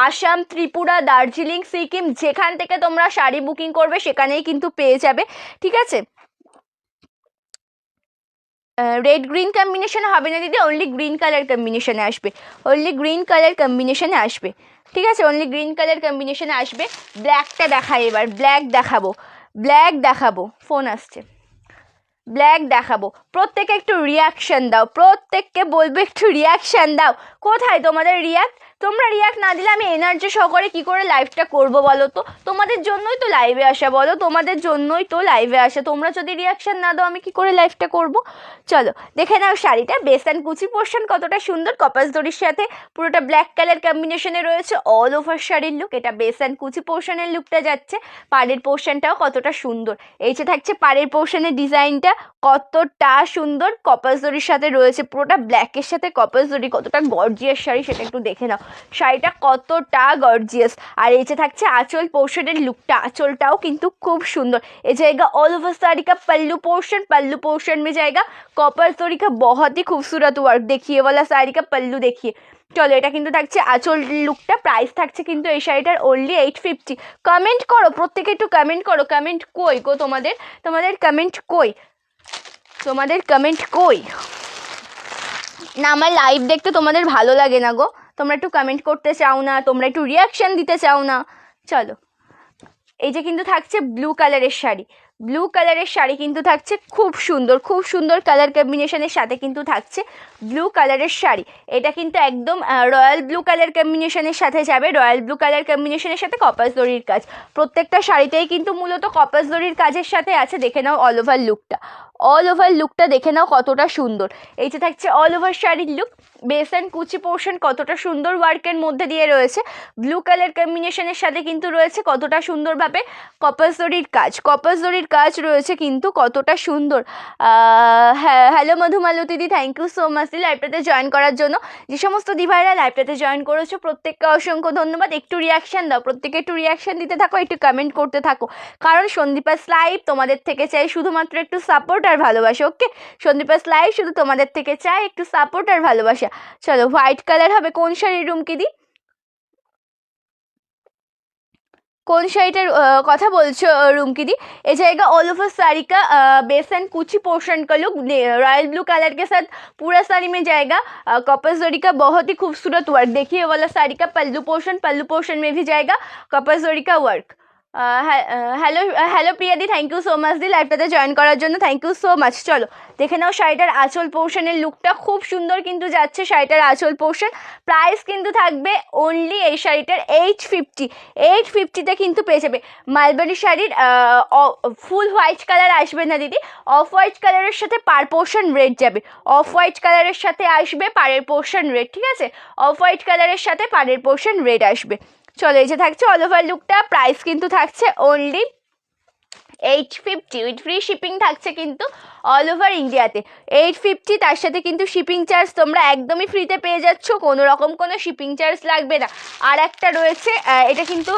Assam, Tripura, Darjeeling, Sikkim যেখান থেকে তোমরা শাড়ি বুকিং করবে সেখানেই কিন্তু পেয়ে যাবে। ঠিক আছে, রেড গ্রিন কম্বিনেশনে হবে না দিদি, অনলি গ্রিন কালার কম্বিনেশনে আসবে, অনলি গ্রিন কালার কম্বিনেশনে আসবে। ঠিক আছে, অনলি গ্রিন কালার কম্বিনেশনে আসবে। ব্ল্যাকটা দেখাই, এবার ব্ল্যাক দেখাবো, ব্ল্যাক দেখাবো, ফোন আসছে, ব্ল্যাক দেখাবো। প্রত্যেকে একটু রিয়াকশন দাও, প্রত্যেককে বলবো একটু রিয়াকশন দাও। কোথায় তোমাদের রিয়াক্ট? তোমরা রিয়াক্ট না দিলে আমি এনার্জি সহকারে কি করে লাইভটা করবো বলো তো? তোমাদের জন্যই তো লাইভে আসা, বলো তোমাদের জন্যই তো লাইভে আসা। তোমরা যদি রিয়াকশন না দাও আমি কি করে লাইভটা করব? চলো দেখে নাও শাড়িটা, বেস অ্যান্ড কুচি পোর্শন কতটা সুন্দর, কপাস দড়ির সাথে পুরোটা ব্ল্যাক কালার কম্বিনেশনে রয়েছে অল ওভার শাড়ির লুক। এটা বেস অ্যান্ড কুচি পোর্শনের লুকটা যাচ্ছে, পাড়ের পোর্শনটাও কতটা সুন্দর, এই যে থাকছে পাড়ের পোর্শনের ডিজাইনটা কতটা সুন্দর, কপাস দড়ির সাথে রয়েছে পুরোটা ব্ল্যাকের সাথে কপাস দড়ি। কতটা গর্জিয়াস শাড়ি সেটা একটু দেখে নাও, শাড়িটা কতটা গর্জিয়াস। আর এই যে থাকছে আঁচল পোর্শনের লুকটা, আঁচলটাও কিন্তু খুব সুন্দর। ये जाएगा ऑल ओवर साड़ी का पल्लू पोर्शन में जाएगा कॉपर जरी का बहुत ही खूबसूरत वर्क। देखिए वाला साड़ी का पल्लू देखिए। চলো এটা কিন্তু থাকছে আঁচল লুকটা, প্রাইস থাকছে কিন্তু এই শাড়িটার অনলি 850। কমেন্ট করো প্রত্যেকে, একটু কমেন্ট করো, কমেন্ট কই গো তোমাদের, তোমাদের কমেন্ট কই, তোমাদের কমেন্ট কই? না আমার লাইভ দেখতে তোমাদের ভালো লাগে না গো, তোমরা একটু কমেন্ট করতে চাও না, তোমরা একটু রিয়াকশন দিতে চাও না। চলো এই যে কিন্তু থাকছে ব্লু কালারের শাড়ি, ব্লু কালারের শাড়ি কিন্তু থাকছে, খুব সুন্দর কালার কম্বিনেশনের সাথে কিন্তু থাকছে ব্লু কালারের শাড়ি। এটা কিন্তু একদম রয়্যাল ব্লু কালার কম্বিনেশনের সাথে যাবে, রয়্যাল ব্লু কালার কম্বিনেশনের সাথে কপাস জরির কাজ। প্রত্যেকটা শাড়িতেই কিন্তু মূলত কপাস জরির কাজের সাথে আছে। দেখে নাও অল ওভার লুকটা দেখে নাও কতটা সুন্দর। এই যে থাকছে অল ওভার শাড়ির লুক। বেস অ্যান্ড কুচি পোর্শন কতটা সুন্দর ওয়ার্কের মধ্যে দিয়ে রয়েছে, ব্লু কালার কম্বিনেশনের সাথে কিন্তু রয়েছে কতটা সুন্দরভাবে কপাস জরির কাজ রয়েছে কিন্তু কতটা সুন্দর। হ্যালো মধুমালতিদি, থ্যাংক ইউ সো মাচ লাইভটাতে জয়েন করার জন্য। যে সমস্ত দিভাইরা লাইভটাতে জয়েন করেছো প্রত্যেককে অসংখ্য ধন্যবাদ। একটু রিয়াকশান দাও, প্রত্যেকে একটু রিয়াকশান দিতে থাকো, একটু কমেন্ট করতে থাকো, কারণ সন্দীপাস লাইভ তোমাদের থেকে চাই শুধুমাত্র একটু সাপোর্ট আর ভালোবাসা। ওকে, সন্দীপাস লাইভ শুধু তোমাদের থেকে চাই একটু সাপোর্ট আর ভালোবাসা। চলো, হোয়াইট কালার হবে কোন শাড়ির রুমকিদি? कौन शाड़ीटार कथा बोलছো रुमकी? ये जाएगा ऑल ओवर साड़ी का बेस एंड कुची पोर्शन का लुक रॉयल ब्लू कलर के साथ पूरा साड़ी में जाएगा। कपास जरी का बहुत ही खूबसूरत वर्क। देखिए ये वाला साड़ी का पल्लू पोर्शन में भी जाएगा कपास जरी का वर्क। হ্যালো হ্যালো প্রিয়াদি, থ্যাংক ইউ সো মাচ দি লাইভটাতে জয়েন করার জন্য, থ্যাংক ইউ সো মাচ। চলো দেখে নাও শাড়িটার আঁচল পোর্শনের লুকটা, খুব সুন্দর কিন্তু যাচ্ছে শাড়িটার আঁচল পোর্শন। প্রাইস কিন্তু থাকবে অনলি এই শাড়িটার 850 কিন্তু পেয়ে যাবে। মালবারি শাড়ির ফুল হোয়াইট কালার আসবে না দিদি, অফ হোয়াইট কালারের সাথে পার পোর্শন রেড যাবে, অফ হোয়াইট কালারের সাথে আসবে পাড়ের পোর্শন রেড, ঠিক আছে? অফ হোয়াইট কালারের সাথে পাড়ের পোর্শন রেড আসবে। চলো এই যে থাকছে অল ওভার লুকটা, প্রাইস কিন্তু থাকছে অনলি 850 উইথ ফ্রি শিপিং থাকছে কিন্তু অল ওভার ইন্ডিয়াতে 850। তার সাথে কিন্তু শিপিং চার্জ তোমরা একদমই ফ্রিতে পেয়ে যাচ্ছ, কোনো রকম কোনো শিপিং চার্জ লাগবে না। আর একটা রয়েছে, এটা কিন্তু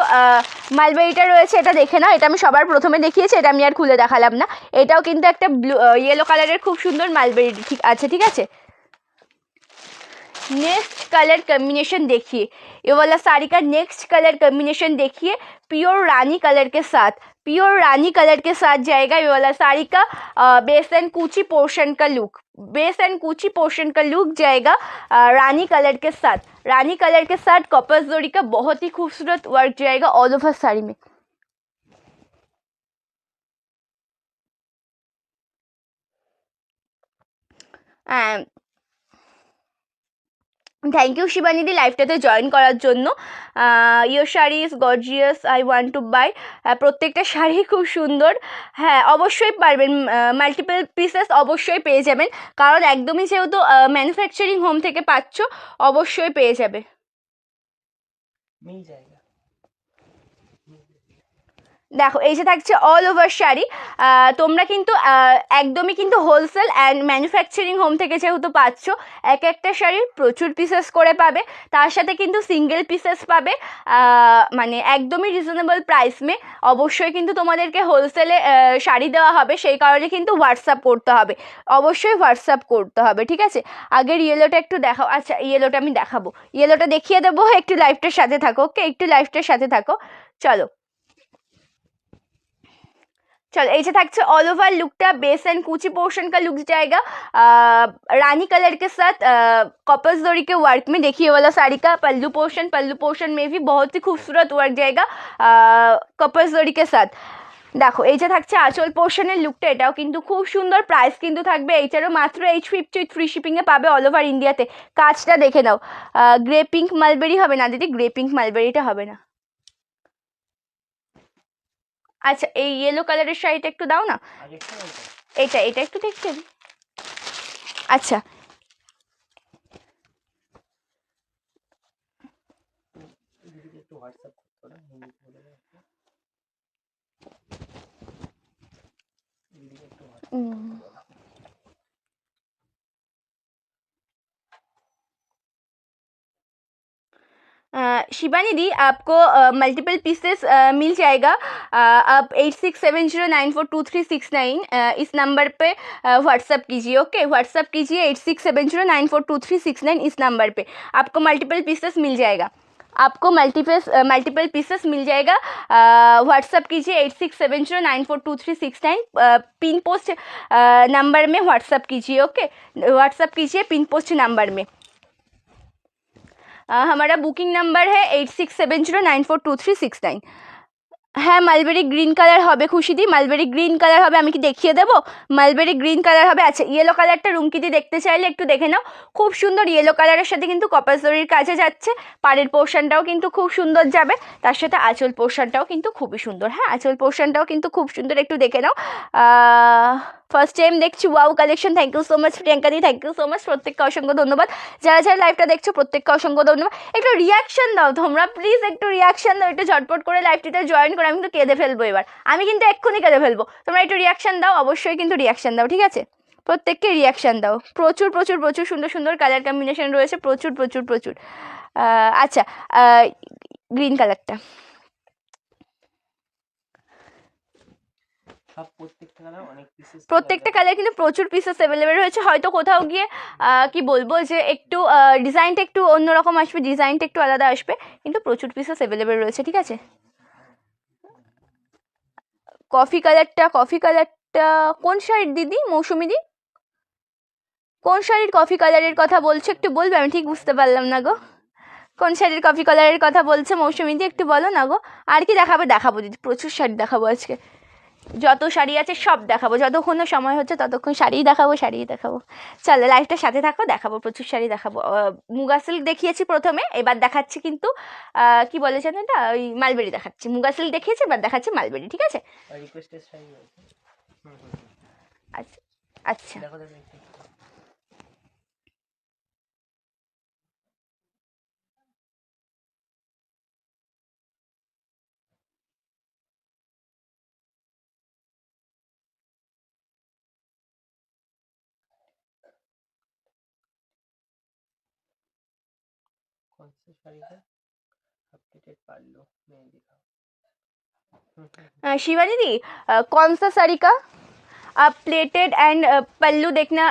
মালবেরিটা রয়েছে, এটা দেখে নাও। এটা আমি সবার প্রথমে দেখিয়েছি, এটা আমি আর খুলে দেখালাম না। এটাও কিন্তু একটা ব্লু ইয়েলো কালারের খুব সুন্দর মালবেরি ঠিক আছে, ঠিক আছে? नेक्स्ट कलर कम्बिनेशन देखिए, ये वाला साड़ी का नेक्स्ट कलर कम्बिनेशन देखिए, प्योर रानी कलर के साथ, प्योर रानी कलर के साथ जाएगा ये वाला साड़ी का बेस एंड कूची पोर्शन का लुक, बेस एंड कूची पोर्शन का लुक जाएगा रानी कलर के साथ। रानी कलर के साथ कपास जरी का बहुत ही खूबसूरत वर्क जाएगा ऑल ओवर साड़ी में। থ্যাংক ইউ শিবানীদি লাইভটাতে জয়েন করার জন্য। Your sari is gorgeous, I want to buy. প্রত্যেকটা শাড়ি খুব সুন্দর, হ্যাঁ অবশ্যই পারবেন, মাল্টিপল পিসেস অবশ্যই পেয়ে যাবেন, কারণ একদমই যেহেতু ম্যানুফ্যাকচারিং হোম থেকে পাচ্ছ অবশ্যই পেয়ে যাবে। দেখো এই যে থাকছে অল ওভার শাড়ি, তোমরা কিন্তু একদমই কিন্তু হোলসেল অ্যান্ড ম্যানুফ্যাকচারিং হোম থেকে যেহেতু পাচ্ছ, এক একটা শাড়ির প্রচুর পিসেস করে পাবে, তার সাথে কিন্তু সিঙ্গেল পিসেস পাবে, মানে একদমই রিজনেবল প্রাইস মে। অবশ্যই কিন্তু তোমাদেরকে হোলসেলে শাড়ি দেওয়া হবে, সেই কারণে কিন্তু হোয়াটসঅ্যাপ করতে হবে, অবশ্যই হোয়াটসঅ্যাপ করতে হবে, ঠিক আছে? আগের ইয়েলোটা একটু দেখাও। আচ্ছা ইয়েলোটা আমি দেখাবো, ইয়েলোটা দেখিয়ে দেবো, একটু লাইভটার সাথে থাকো। ওকে, একটু লাইভটার সাথে থাকো। চলো चलो ऐसे थकছে ऑल ओवर लुकटा, बेस एंड कूची पोर्शन का लुक जाएगा रानी कलर के साथ कॉपर जरी के वर्क में। देखिए वाला साड़ी का पल्लू पोर्शन में भी बहुत ही खूबसूरत वर्क जाएगा कॉपर जरी के साथ। देखो এই যে থাকছে আঁচল পোর্শনের লুকটা, এটাও কিন্তু খুব সুন্দর। প্রাইস কিন্তু থাকবে এইটারও মাত্র 850 উইথ ফ্রি শিপিংয়ে পাবে অল ওভার ইন্ডিয়াতে। কাজটা দেখে নাও, গ্রে পিঙ্ক মালবেরি হবে না দিদি, গ্রে পিঙ্ক মালবেরিটা হবে না। আচ্ছা এই ইয়েলো কালারের শাড়িটা একটু দাও না, এটা এটা একটু দেখতে। আচ্ছা शिवानी दी आपको मल्टीपल पीसेस मिल जाएगा। आप 8670942369 इस नंबर पे व्हाट्सअप कीजिए। ओके, व्हाट्सअप कीजिए 8670942369 इस नंबर पे आपको मल्टीपल पीसेस मिल जाएगा, आपको मल्टीपल पीसेस मिल जाएगा। व्हाट्सअप कीजिए 8670942369 पिन पोस्ट नंबर में व्हाट्सअप कीजिए। ओके, व्हाट्सअप कीजिए पिन पोस्ट नंबर में। हमारा बुकिंग नंबर है 8670942369। হ্যাঁ মালবেরি গ্রিন কালার হবে খুশিদি, মালবেরি গ্রিন কালার হবে। আমি কি দেখিয়ে দেবো? মালবেরি গ্রিন কালার হবে। আচ্ছা ইয়েলো কালারটা রুমকিদি দেখতে চাইলে একটু দেখে নাও, খুব সুন্দর ইয়েলো কালারের সাথে কিন্তু কপাস জরির কাছে যাচ্ছে। পাড়ের পোর্শনটাও কিন্তু খুব সুন্দর যাবে, তার সাথে আঁচল পোর্শনটাও কিন্তু খুবই সুন্দর। হ্যাঁ আঁচল পোর্শনটাও কিন্তু খুব সুন্দর, একটু দেখে নাও। ফার্স্ট টাইম দেখছি wow collection, thank you so much Priyanka di, thank you so much, প্রত্যেককে অসংখ্য ধন্যবাদ। যারা যারা লাইভটা দেখছো প্রত্যেককে অসংখ্য ধন্যবাদ। একটু রিয়াকশন দাও তোমরা প্লিজ, একটু রিয়াকশন দাও, একটু ঝটপট করে লাইভটিতে জয়েন করে। আমি কিন্তু কেঁদে ফেলবো এবার, আমি কিন্তু এক্ষুনি কেঁদে ফেলবো। তোমরা একটু রিয়াকশন দাও, অবশ্যই কিন্তু রিয়াকশন দাও, ঠিক আছে? প্রত্যেককে রিয়াকশন দাও। প্রচুর প্রচুর প্রচুর সুন্দর সুন্দর কালার কম্বিনেশন রয়েছে, প্রচুর প্রচুর প্রচুর। আচ্ছা গ্রিন কালারটা প্রত্যেকটা কালার কিন্তু প্রচুর পিসেস অ্যাভেলেবেল রয়েছে। হয়তো কোথাও গিয়ে কি বলবো যে একটু ডিজাইনটা একটু অন্যরকম আসবে, ডিজাইনটা একটু আলাদা আসবে, কিন্তু প্রচুর পিসেস অ্যাভেলেবেল রয়েছে, ঠিক আছে? কফি কালারটা কোন শাড়ির দিদি? মৌসুমি দি কোন শাড়ির কফি কালারের কথা বলছো একটু বলবে? আমি ঠিক বুঝতে পারলাম না গো, কোন শাড়ির কফি কালারের কথা বলছে মৌসুমি দি, একটু বলো না গো। আর কি দেখাবে? দেখাবো দিদি, প্রচুর শাড়ি দেখাবো আজকে, যত শাড়ি আছে সব দেখাবো, যতক্ষণ না সময় হচ্ছে ততক্ষণ শাড়িই দেখাবো। চলো লাইফটার সাথে থাকো, দেখাবো প্রচুর শাড়ি দেখাবো। মুগা সিল্ক দেখিয়েছি প্রথমে, এবার দেখাচ্ছি কিন্তু কি বলে জানো এটা, ওই মালবেরি দেখাচ্ছি। মুগা সিল্ক দেখিয়েছি, এবার দেখাচ্ছি মালবেরি, ঠিক আছে? আচ্ছা আচ্ছা शिवानी दी कौन सा साड़ी का आप प्लेटेड एंड पल्लू देखना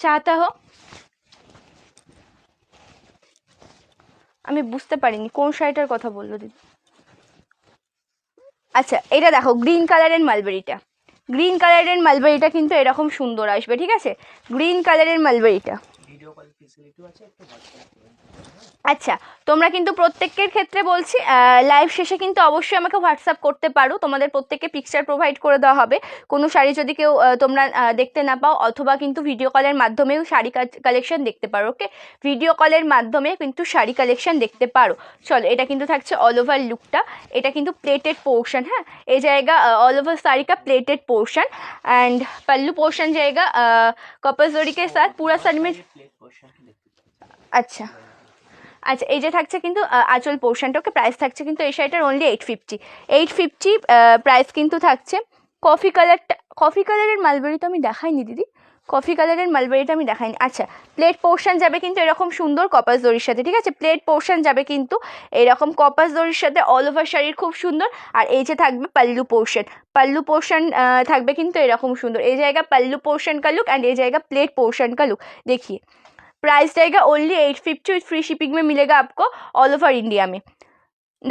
चाहता हो? আমি বুঝতে পারিনি কোন শাড়িটার কথা বললো দিদি। আচ্ছা এটা দেখো গ্রিন কালারের মালবেরিটা, গ্রিন কালারের মালবেরিটা কিন্তু এরকম সুন্দর আসবে, ঠিক আছে? গ্রিন কালারের মালবেরিটা। আচ্ছা তোমরা কিন্তু প্রত্যেকের ক্ষেত্রে বলছি লাইভ শেষে কিন্তু অবশ্যই আমাকে হোয়াটসঅ্যাপ করতে পারো, তোমাদের প্রত্যেককে পিকচার প্রোভাইড করে দেওয়া হবে। কোনো শাড়ি যদি কেউ তোমরা দেখতে না পাও, অথবা কিন্তু ভিডিও কলের মাধ্যমেও শাড়ি কালেকশন দেখতে পারো। ওকে, ভিডিও কলের মাধ্যমে কিন্তু শাড়ি কালেকশন দেখতে পারো। চলো এটা কিন্তু থাকছে অল ওভার লুকটা, এটা কিন্তু প্লেটেড পোর্শন। হ্যাঁ এই জায়গা ऑल ओवर साड़ी का plated portion and pallu portion जाएगा कपल जोड़ी के साथ पूरा साड़ी में। আচ্ছা আচ্ছা এই যে থাকছে কিন্তু আঁচল পোর্শনটা। ওকে প্রাইস থাকছে কিন্তু এই শাড়িটার অনলি 850 প্রাইস কিন্তু থাকছে। কফি কালারের মালবেরি তো আমি দেখাইনি দিদি, কফি কালারের মালবেরিটা আমি দেখাইনি। আচ্ছা প্লেট পোর্শন যাবে কিন্তু এরকম সুন্দর কপাস দড়ির সাথে, ঠিক আছে? প্লেট পোর্শন যাবে কিন্তু এরকম কপাস দড়ির সাথে, অল ওভার শাড়ির খুব সুন্দর। আর এই যে থাকবে পাল্লু পোর্শন থাকবে কিন্তু এরকম সুন্দর। এই জায়গা পাল্লু পোর্শন কা लुक एंड ये जाएगा प्लेट पोर्शन का लुक। देखिए प्राइस जाएगा ओनली 850 विथ फ्री शिपिंग में मिलेगा आपको ऑल ओवर इंडिया में।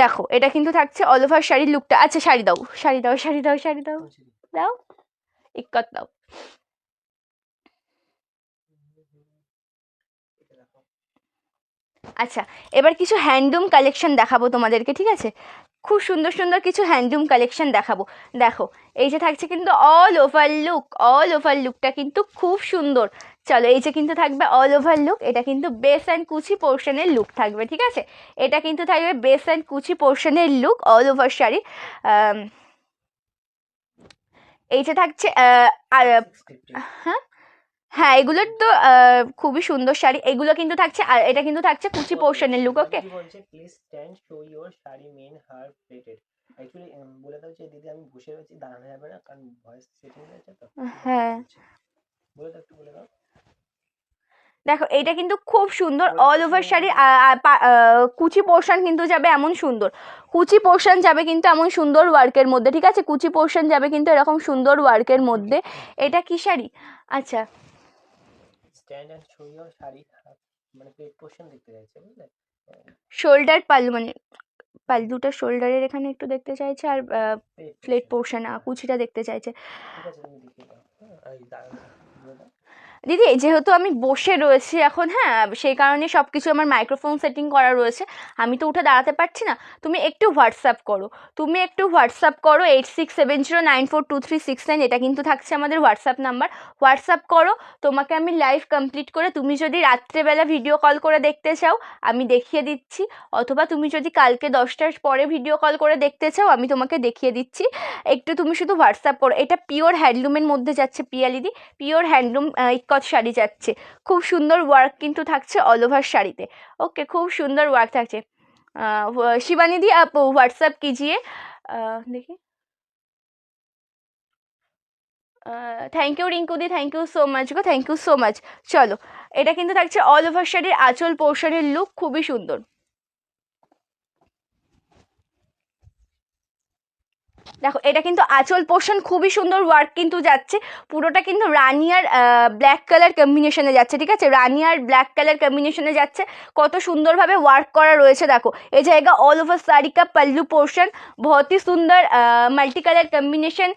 দেখো এটা কিন্তু থাকছে অল ওভার শাড়ির লুকটা। আচ্ছা শাড়ি দাও দাও ইক্কত দাও। আচ্ছা এবার কিছু হ্যান্ডলুম কালেকশন দেখাবো তোমাদেরকে, ঠিক আছে? খুব সুন্দর সুন্দর কিছু হ্যান্ডলুম কালেকশন দেখাবো। দেখো এই যে থাকছে কিন্তু অল ওভার লুকটা কিন্তু খুব সুন্দর। চলো এই যে কিন্তু থাকবে অল ওভার লুক, এটা কিন্তু বেস অ্যান্ড কুচি পোর্শনের লুক থাকবে, ঠিক আছে? এটা কিন্তু থাকবে বেস অ্যান্ড কুচি পোর্শনের লুক অল ওভার শাড়ি। এই যে থাকছে হ্যাঁ হ্যাঁ এগুলোর তো খুবই সুন্দর শাড়ি, এগুলো কিন্তু থাকছে। আর এটা কিন্তু থাকছে কুচি পোর্শনের লুক। ওকে হ্যাঁ দেখো এইটা কিন্তু খুব সুন্দর অল ওভার শাড়ি। কুচি পোর্শন কিন্তু যাবে এমন সুন্দর, কুচি পোর্শন যাবে কিন্তু এমন সুন্দর ওয়ার্কের মধ্যে, ঠিক আছে? কুচি পোর্শন যাবে কিন্তু এরকম সুন্দর ওয়ার্কের মধ্যে। এটা কি শাড়ি? আচ্ছা শোল্ডার পাল্লু, মানে পাল্লুটা শোল্ডারের এখানে একটু দেখতে চাইছে, আর প্লেট পোর্শন কুচিটা দেখতে চাইছে। দিদি যেহেতু আমি বসে রয়েছি এখন, হ্যাঁ, সেই কারণে সব কিছু আমার মাইক্রোফোন সেটিং করা রয়েছে, আমি তো উঠে দাঁড়াতে পারছি না। তুমি একটু হোয়াটসঅ্যাপ করো, 8670942369, এটা কিন্তু থাকছে আমাদের হোয়াটসঅ্যাপ নাম্বার। হোয়াটসঅ্যাপ করো, তোমাকে আমি লাইভ কমপ্লিট করে, তুমি যদি রাত্রেবেলা ভিডিও কল করে দেখতে চাও আমি দেখিয়ে দিচ্ছি, অথবা তুমি যদি কালকে 10টার পরে ভিডিও কল করে দেখতে চাও আমি তোমাকে দেখিয়ে দিচ্ছি। একটু তুমি শুধু হোয়াটসঅ্যাপ করো। এটা পিওর হ্যান্ডলুমের মধ্যে যাচ্ছে পিয়ালিদি, পিওর হ্যান্ডলুম ইকত শাড়ি যাচ্ছে, খুব সুন্দর ওয়ার্ক কিন্তু থাকছে অল ওভার শাড়িতে। ওকে, খুব সুন্দর ওয়ার্ক থাকছে। শিবানিদি আপ হোয়াটসঅ্যাপ कीजिए। देखिए, থ্যাংক ইউ রিঙ্কুদি, থ্যাংক ইউ সো মাচ গো, থ্যাংক ইউ সো মাচ। চলো, এটা কিন্তু থাকছে অল ওভার শাড়ির আঁচল পোর্শনের লুক, খুবই সুন্দর। দেখো এটা কিন্তু আঁচল পোর্শন, খুবই সুন্দর ওয়ার্ক কিন্তু যাচ্ছে, পুরোটা কিন্তু রানি আর ব্ল্যাক কালার কম্বিনেশনে যাচ্ছে, ঠিক আছে, রানি আর ব্ল্যাক কালার কম্বিনেশনে যাচ্ছে, কত সুন্দরভাবে ওয়ার্ক করা রয়েছে। দেখো এই জায়গা অল ওভার साड़ी का पल्लू पोर्शन बहुत ही सुंदर मल्टी कलर कम्बिनेशन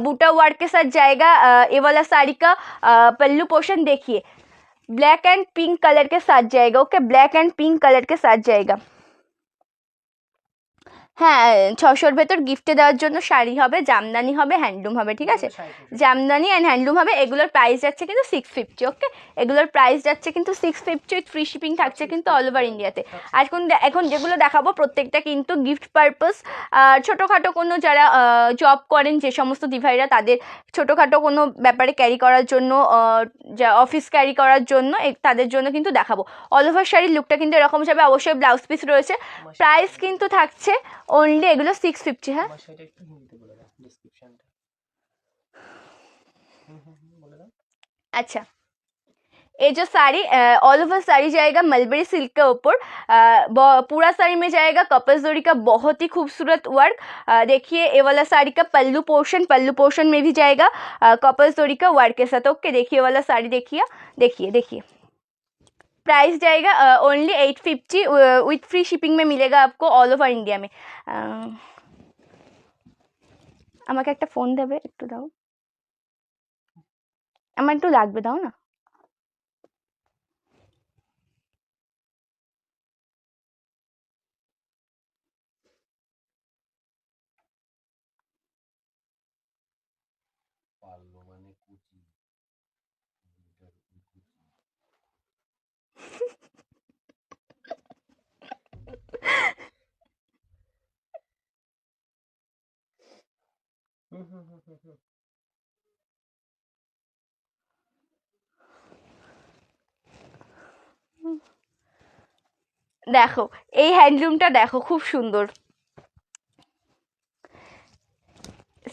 बूटा वर्क के साथ जाएगा। ये वाला साड़ी का पल्लू पोर्शन देखिए, ब्लैक एंड पिंक कलर के साथ जाएगा। Okay, black and pink colour के साथ जाएगा। হ্যাঁ, 600-র ভেতর গিফটে দেওয়ার জন্য শাড়ি হবে, জামদানি হবে, হ্যান্ডলুম হবে, ঠিক আছে, জামদানি অ্যান্ড হ্যান্ডলুম হবে। এগুলোর প্রাইস যাচ্ছে কিন্তু 650। ওকে, এগুলোর প্রাইস যাচ্ছে কিন্তু 650 উইথ ফ্রি শিপিং থাকছে কিন্তু অল ওভার ইন্ডিয়াতে। আর এখন যেগুলো দেখাবো প্রত্যেকটা কিন্তু গিফট পারপাস, ছোটোখাটো কোনো যারা জব করেন যে সমস্ত দিভাইরা, তাদের ছোটোখাটো কোনো ব্যাপারে ক্যারি করার জন্য, যা অফিস ক্যারি করার জন্য, তাদের জন্য কিন্তু দেখাবো। অল ওভার শাড়ির লুকটা কিন্তু এরকম যাবে, অবশ্যই ব্লাউজ পিস রয়েছে। প্রাইস কিন্তু থাকছে অনলি এগুলো 650। হ্যাঁ, अच्छा, ये जो साड़ी ऑल ओवर साड़ी जाएगा मलबरी सिल्क के ऊपर, पूरा साड़ी में जाएगा कपस जोड़ी का बहुत ही खूबसूरत वर्क। देखिए ये वाला साड़ी का पल्लू पोर्शन में भी जाएगा कपस जोड़ी का वर्क के साथ। ओके, देखिए वाला साड़ी, देखिए देखिए देखिए, प्राइस जाएगा ओनली 850 विथ फ्री शिपिंग में मिलेगा आपको ऑल ओवर इंडिया में। আমাকে একটা ফোন দেবে, একটু দাও, আমার একটু লাগবে, দাও না। দেখো এই হ্যান্ডলুমটা দেখো, খুব সুন্দর।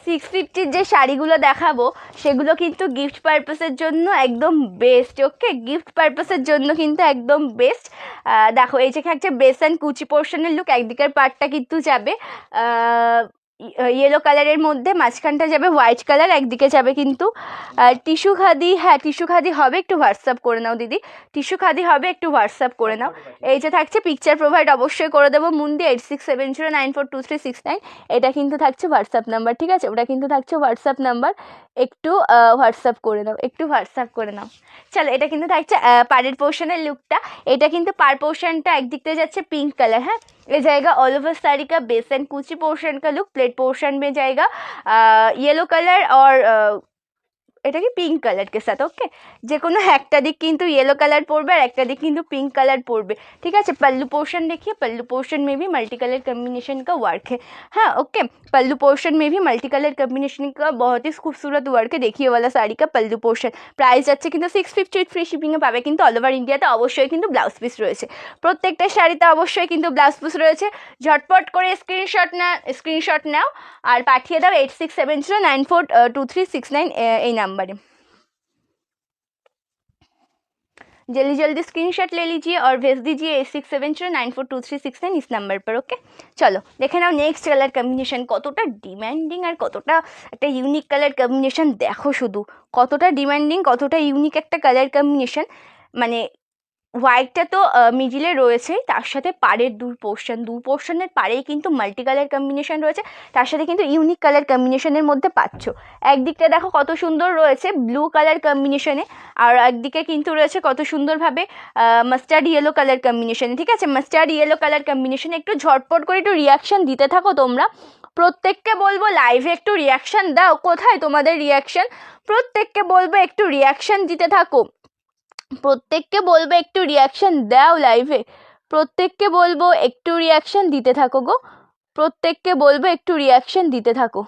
650-র যে শাড়িগুলো দেখাবো সেগুলো কিন্তু গিফট পারপাসের জন্য একদম বেস্ট। ওকে, গিফট পারপাসের জন্য কিন্তু একদম বেস্ট। দেখো এই যে একটা বেস অ্যান্ড কুচি পোর্শনের লুক, একদিকের পার্টটা কিন্তু যাবে ইয়েলো কালারের মধ্যে, মাঝখানটা যাবে হোয়াইট কালার, একদিকে যাবে কিন্তু টিস্যু খাদি। হ্যাঁ, টিস্যু খাদি হবে, একটু হোয়াটসঅ্যাপ করে নাও দিদি, টিস্যু খাদি হবে, একটু হোয়াটসঅ্যাপ করে নাও। এই যে থাকছে পিকচার প্রোভাইড অবশ্যই করে দেবো, মুন্দি 8670942369, এটা কিন্তু থাকছে হোয়াটসঅ্যাপ নাম্বার, ঠিক আছে, ওটা কিন্তু থাকছে হোয়াটসঅ্যাপ নাম্বার, একটু হোয়াটসঅ্যাপ করে নাও, একটু হোয়াটসঅ্যাপ করে নাও। চলো, এটা কিন্তু থাকছে পাড়ের পোর্শনের লুকটা, এটা কিন্তু পার পোর্শনটা একদিকতে যাচ্ছে পিঙ্ক কালার। হ্যাঁ, ये जाएगा ऑल ओवर साड़ी का बेस एंड कुची पोर्शन का लुक, प्लेट पोर्शन में जाएगा येलो कलर और এটা কি পিঙ্ক কালারকে সাথে। ওকে, যে কোনো একটা দিক কিন্তু येलो कलर পড়বে আর একটা দিক কিন্তু पिंक कलर পড়বে, ঠিক আছে। पल्लू पोर्शन देखिए, पल्लू पोर्शन में भी मल्टी कलर कम्बिनेशन का वर्क है। हाँ, ओके, पल्लू पोर्शन में भी मल्टी कलर कम्बिनेशन का बहुत ही खूबसूरत वर्क है। देखिए वाला শাড়ি का पल्लू पोर्शन, প্রাইস যাচ্ছে কিন্তু 650 উইথ ফ্রি শিপিংয়ে পাবে কিন্তু অল ওভার ইন্ডিয়াতে। অবশ্যই কিন্তু ব্লাউজ পিস রয়েছে, প্রত্যেকটা শাড়িতে অবশ্যই কিন্তু ব্লাউজ পিস রয়েছে। ঝটপট করে স্ক্রিনশট নাও আর পাঠিয়ে দাও 8670942369 এই নাম্বারে। जल्दी जल्दी स्क्रीनशॉट ले लीजिए और भेज दीजिए 8670942369 इस नंबर पर। ओके, চলো দেখে নাও নেক্সট কালার কম্বিনেশন, কতটা ডিমান্ডিং আর কতটা একটা ইউনিক কালার কম্বিনেশন। দেখো শুধু কতটা ডিমান্ডিং, কতটা ইউনিক একটা কালার কম্বিনেশন, মানে হোয়াইটটা তো মিডিলে রয়েছেই, তার সাথে পাড়ের দু পোর্শনের পাড়েই কিন্তু মাল্টি কালার কম্বিনেশন রয়েছে, তার সাথে কিন্তু ইউনিক কালার কম্বিনেশনের মধ্যে পাচ্ছ। একদিকটা দেখো কত সুন্দর রয়েছে ব্লু কালার কম্বিনেশনে, আর একদিকে কিন্তু রয়েছে কত সুন্দরভাবে মাস্টার্ড ইয়েলো কালার কম্বিনেশনে। ঠিক আছে, মাস্টার্ড ইয়েলো কালার কম্বিনেশনে একটু ঝটপট করে একটু রিয়াকশান দিতে থাকো তোমরা। প্রত্যেককে বলবো লাইভে একটু রিয়াকশান দাও। কোথায় তোমাদের রিয়াকশান? প্রত্যেককে বলবো একটু রিয়াকশান দিতে থাকো, প্রত্যেককে বলবো একটু রিয়াকশান দাও লাইভে, প্রত্যেককে বলবো একটু রিয়াকশান দিতে থাকো গো, প্রত্যেককে বলবো একটু রিয়াকশান দিতে থাকো।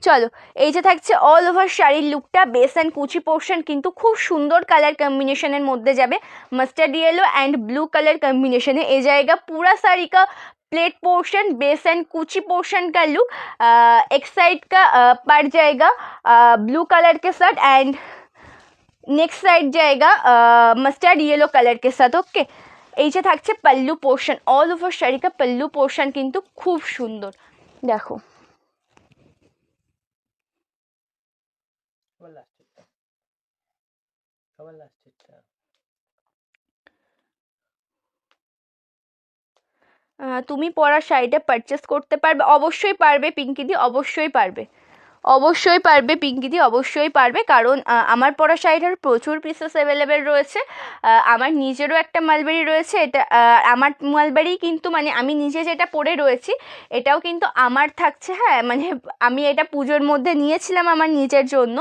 চলো, এই যে থাকছে অল ওভার শাড়ির লুকটা, বেস অ্যান্ড কুচি পোর্শন কিন্তু খুব সুন্দর কালার কম্বিনেশনের মধ্যে যাবে, mustard yellow and blue colour combination है। ये जाएगा पूरा साड़ी का प्लेट पोर्शन, बेस एंड कुची पोर्शन का लुक। एक साइड का पड़ जाएगा ब्लू कलर के साथ एंड नेक्स्ट साइड जाएगा मस्टर्ड येलो कलर के साथ। ओके, এই যে থাকছে pallu portion, all over sari কা পল্লু পোর্শন কিন্তু খুব সুন্দর। দেখো তুমি পরা শাড়িটা পারচেস করতে পারবে, অবশ্যই পারবে পিঙ্কিদি, অবশ্যই পারবে, অবশ্যই পারবে পিঙ্কিদি, অবশ্যই পারবে, কারণ আমার পরা শাড়িটার প্রচুর পিসেস অ্যাভেলেবেল রয়েছে। আমার নিজেরও একটা মালবেরি রয়েছে, এটা আমার মালবেরি কিন্তু মানে আমি নিজে যেটা পরে রয়েছি এটাও কিন্তু আমার থাকছে। হ্যাঁ, মানে আমি এটা পুজোর মধ্যে নিয়েছিলাম আমার নিজের জন্য।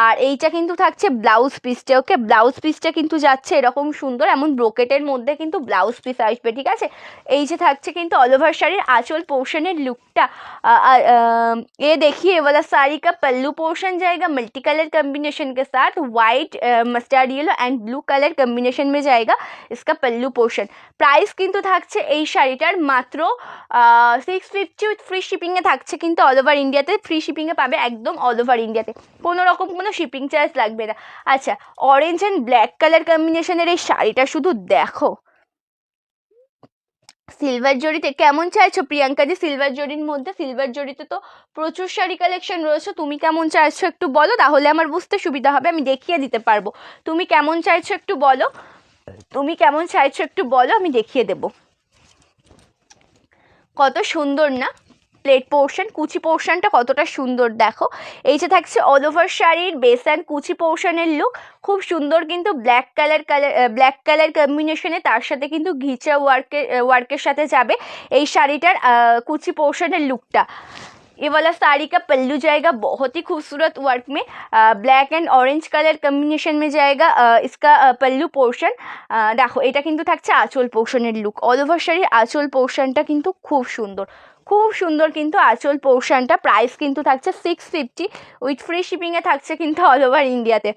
আর এইটা কিন্তু থাকছে ব্লাউজ পিসটা। ওকে, ব্লাউজ পিসটা কিন্তু যাচ্ছে এরকম সুন্দর, এমন ব্রোকেটের মধ্যে কিন্তু ব্লাউজ পিস আসবে। ঠিক আছে, এই যে থাকছে কিন্তু অল ওভার শাড়ির आंचल पोर्शनेर लुकटा। ये देखिए ये वाला साड़ी का पल्लू पोर्शन जाएगा मल्टी कलर कम्बिनेशन के साथ, white mustard yellow and blue colour combination में जाएगा इसका पल्लू पोर्शन। प्राइस किन्तु থাকছে এই শাড়িটার মাত্র 650 উইথ ফ্রি শিপিংয়ে থাকছে, কিন্তু অল ওভার ইন্ডিয়াতে ফ্রি শিপিংয়ে পাবে, একদম অল ওভার ইন্ডিয়াতে, কোনো রকম কোনো শিপিং চার্জ লাগবে না। আচ্ছা, অরেঞ্জ অ্যান্ড ব্ল্যাক কালার কম্বিনেশনের এই শাড়িটা শুধু দেখো, সিলভার জরিতে কেমন চাইছো প্রিয়াঙ্কাদি? সিলভার জরির মধ্যে, সিলভার জরিতে তো প্রচুর শাড়ি কালেকশন রয়েছে, তুমি কেমন চাইছো একটু বলো, তাহলে আমার বুঝতে সুবিধা হবে, আমি দেখিয়ে দিতে পারবো। তুমি কেমন চাইছো একটু বলো, তুমি কেমন চাইছো একটু বলো, আমি দেখিয়ে দেবো। কত সুন্দর না প্লেট পোর্শন, কুচি পোর্শনটা কতটা সুন্দর দেখো। এই যে থাকছে অল ওভার শাড়ির বেস অ্যান্ড কুচি পোর্শনের লুক, খুব সুন্দর কিন্তু ব্ল্যাক কালার কম্বিনেশনে, তার সাথে কিন্তু ঘিচা ওয়ার্কের সাথে যাবে এই শাড়িটার কুচি পোর্শনের লুকটা। ये वाला साड़ी का पल्लू जाएगा बहुत ही खूबसूरत वर्क में, black and orange colour combination में जाएगा इसका पल्लू पोर्शन। देखो এটা কিন্তু থাকছে আঁচল পোর্শনের লুক, অল ওভার শাড়ির আঁচল পোর্শনটা কিন্তু খুব সুন্দর, খুব সুন্দর কিন্তু আঁচল পোর্শনটা। প্রাইস কিন্তু থাকছে 650 উইথ ফ্রি শিপিংয়ে থাকছে কিন্তু অল ওভার ইন্ডিয়াতে,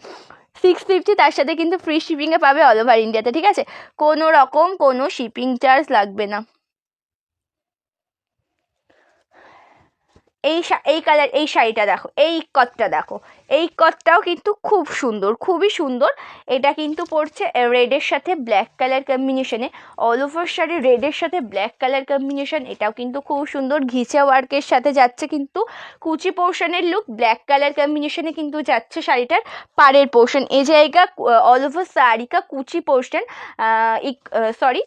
650, তার সাথে কিন্তু ফ্রি শিপিংয়ে পাবে অল ওভার ইন্ডিয়াতে। ঠিক আছে, কোনো রকম কোনো শিপিং চার্জ লাগবে না। এই কালার এই শাড়িটা দেখো, এই কটটা দেখো, এই কটটাও কিন্তু খুব সুন্দর, খুবই সুন্দর। এটা কিন্তু পড়ছে রেডের সাথে ব্ল্যাক কালার কম্বিনেশনে, অল ওভার শাড়ি রেডের সাথে ব্ল্যাক কালার কম্বিনেশন, এটাও কিন্তু খুব সুন্দর ঘিচা ওয়ার্কের সাথে যাচ্ছে কিন্তু কুচি পোর্শনের লুক, ব্ল্যাক কালার কম্বিনেশনে কিন্তু যাচ্ছে শাড়িটার পাড়ের পোর্শন। এই জায়গা অল ওভার শাড়ি কা কুচি পোর্শন, सॉरी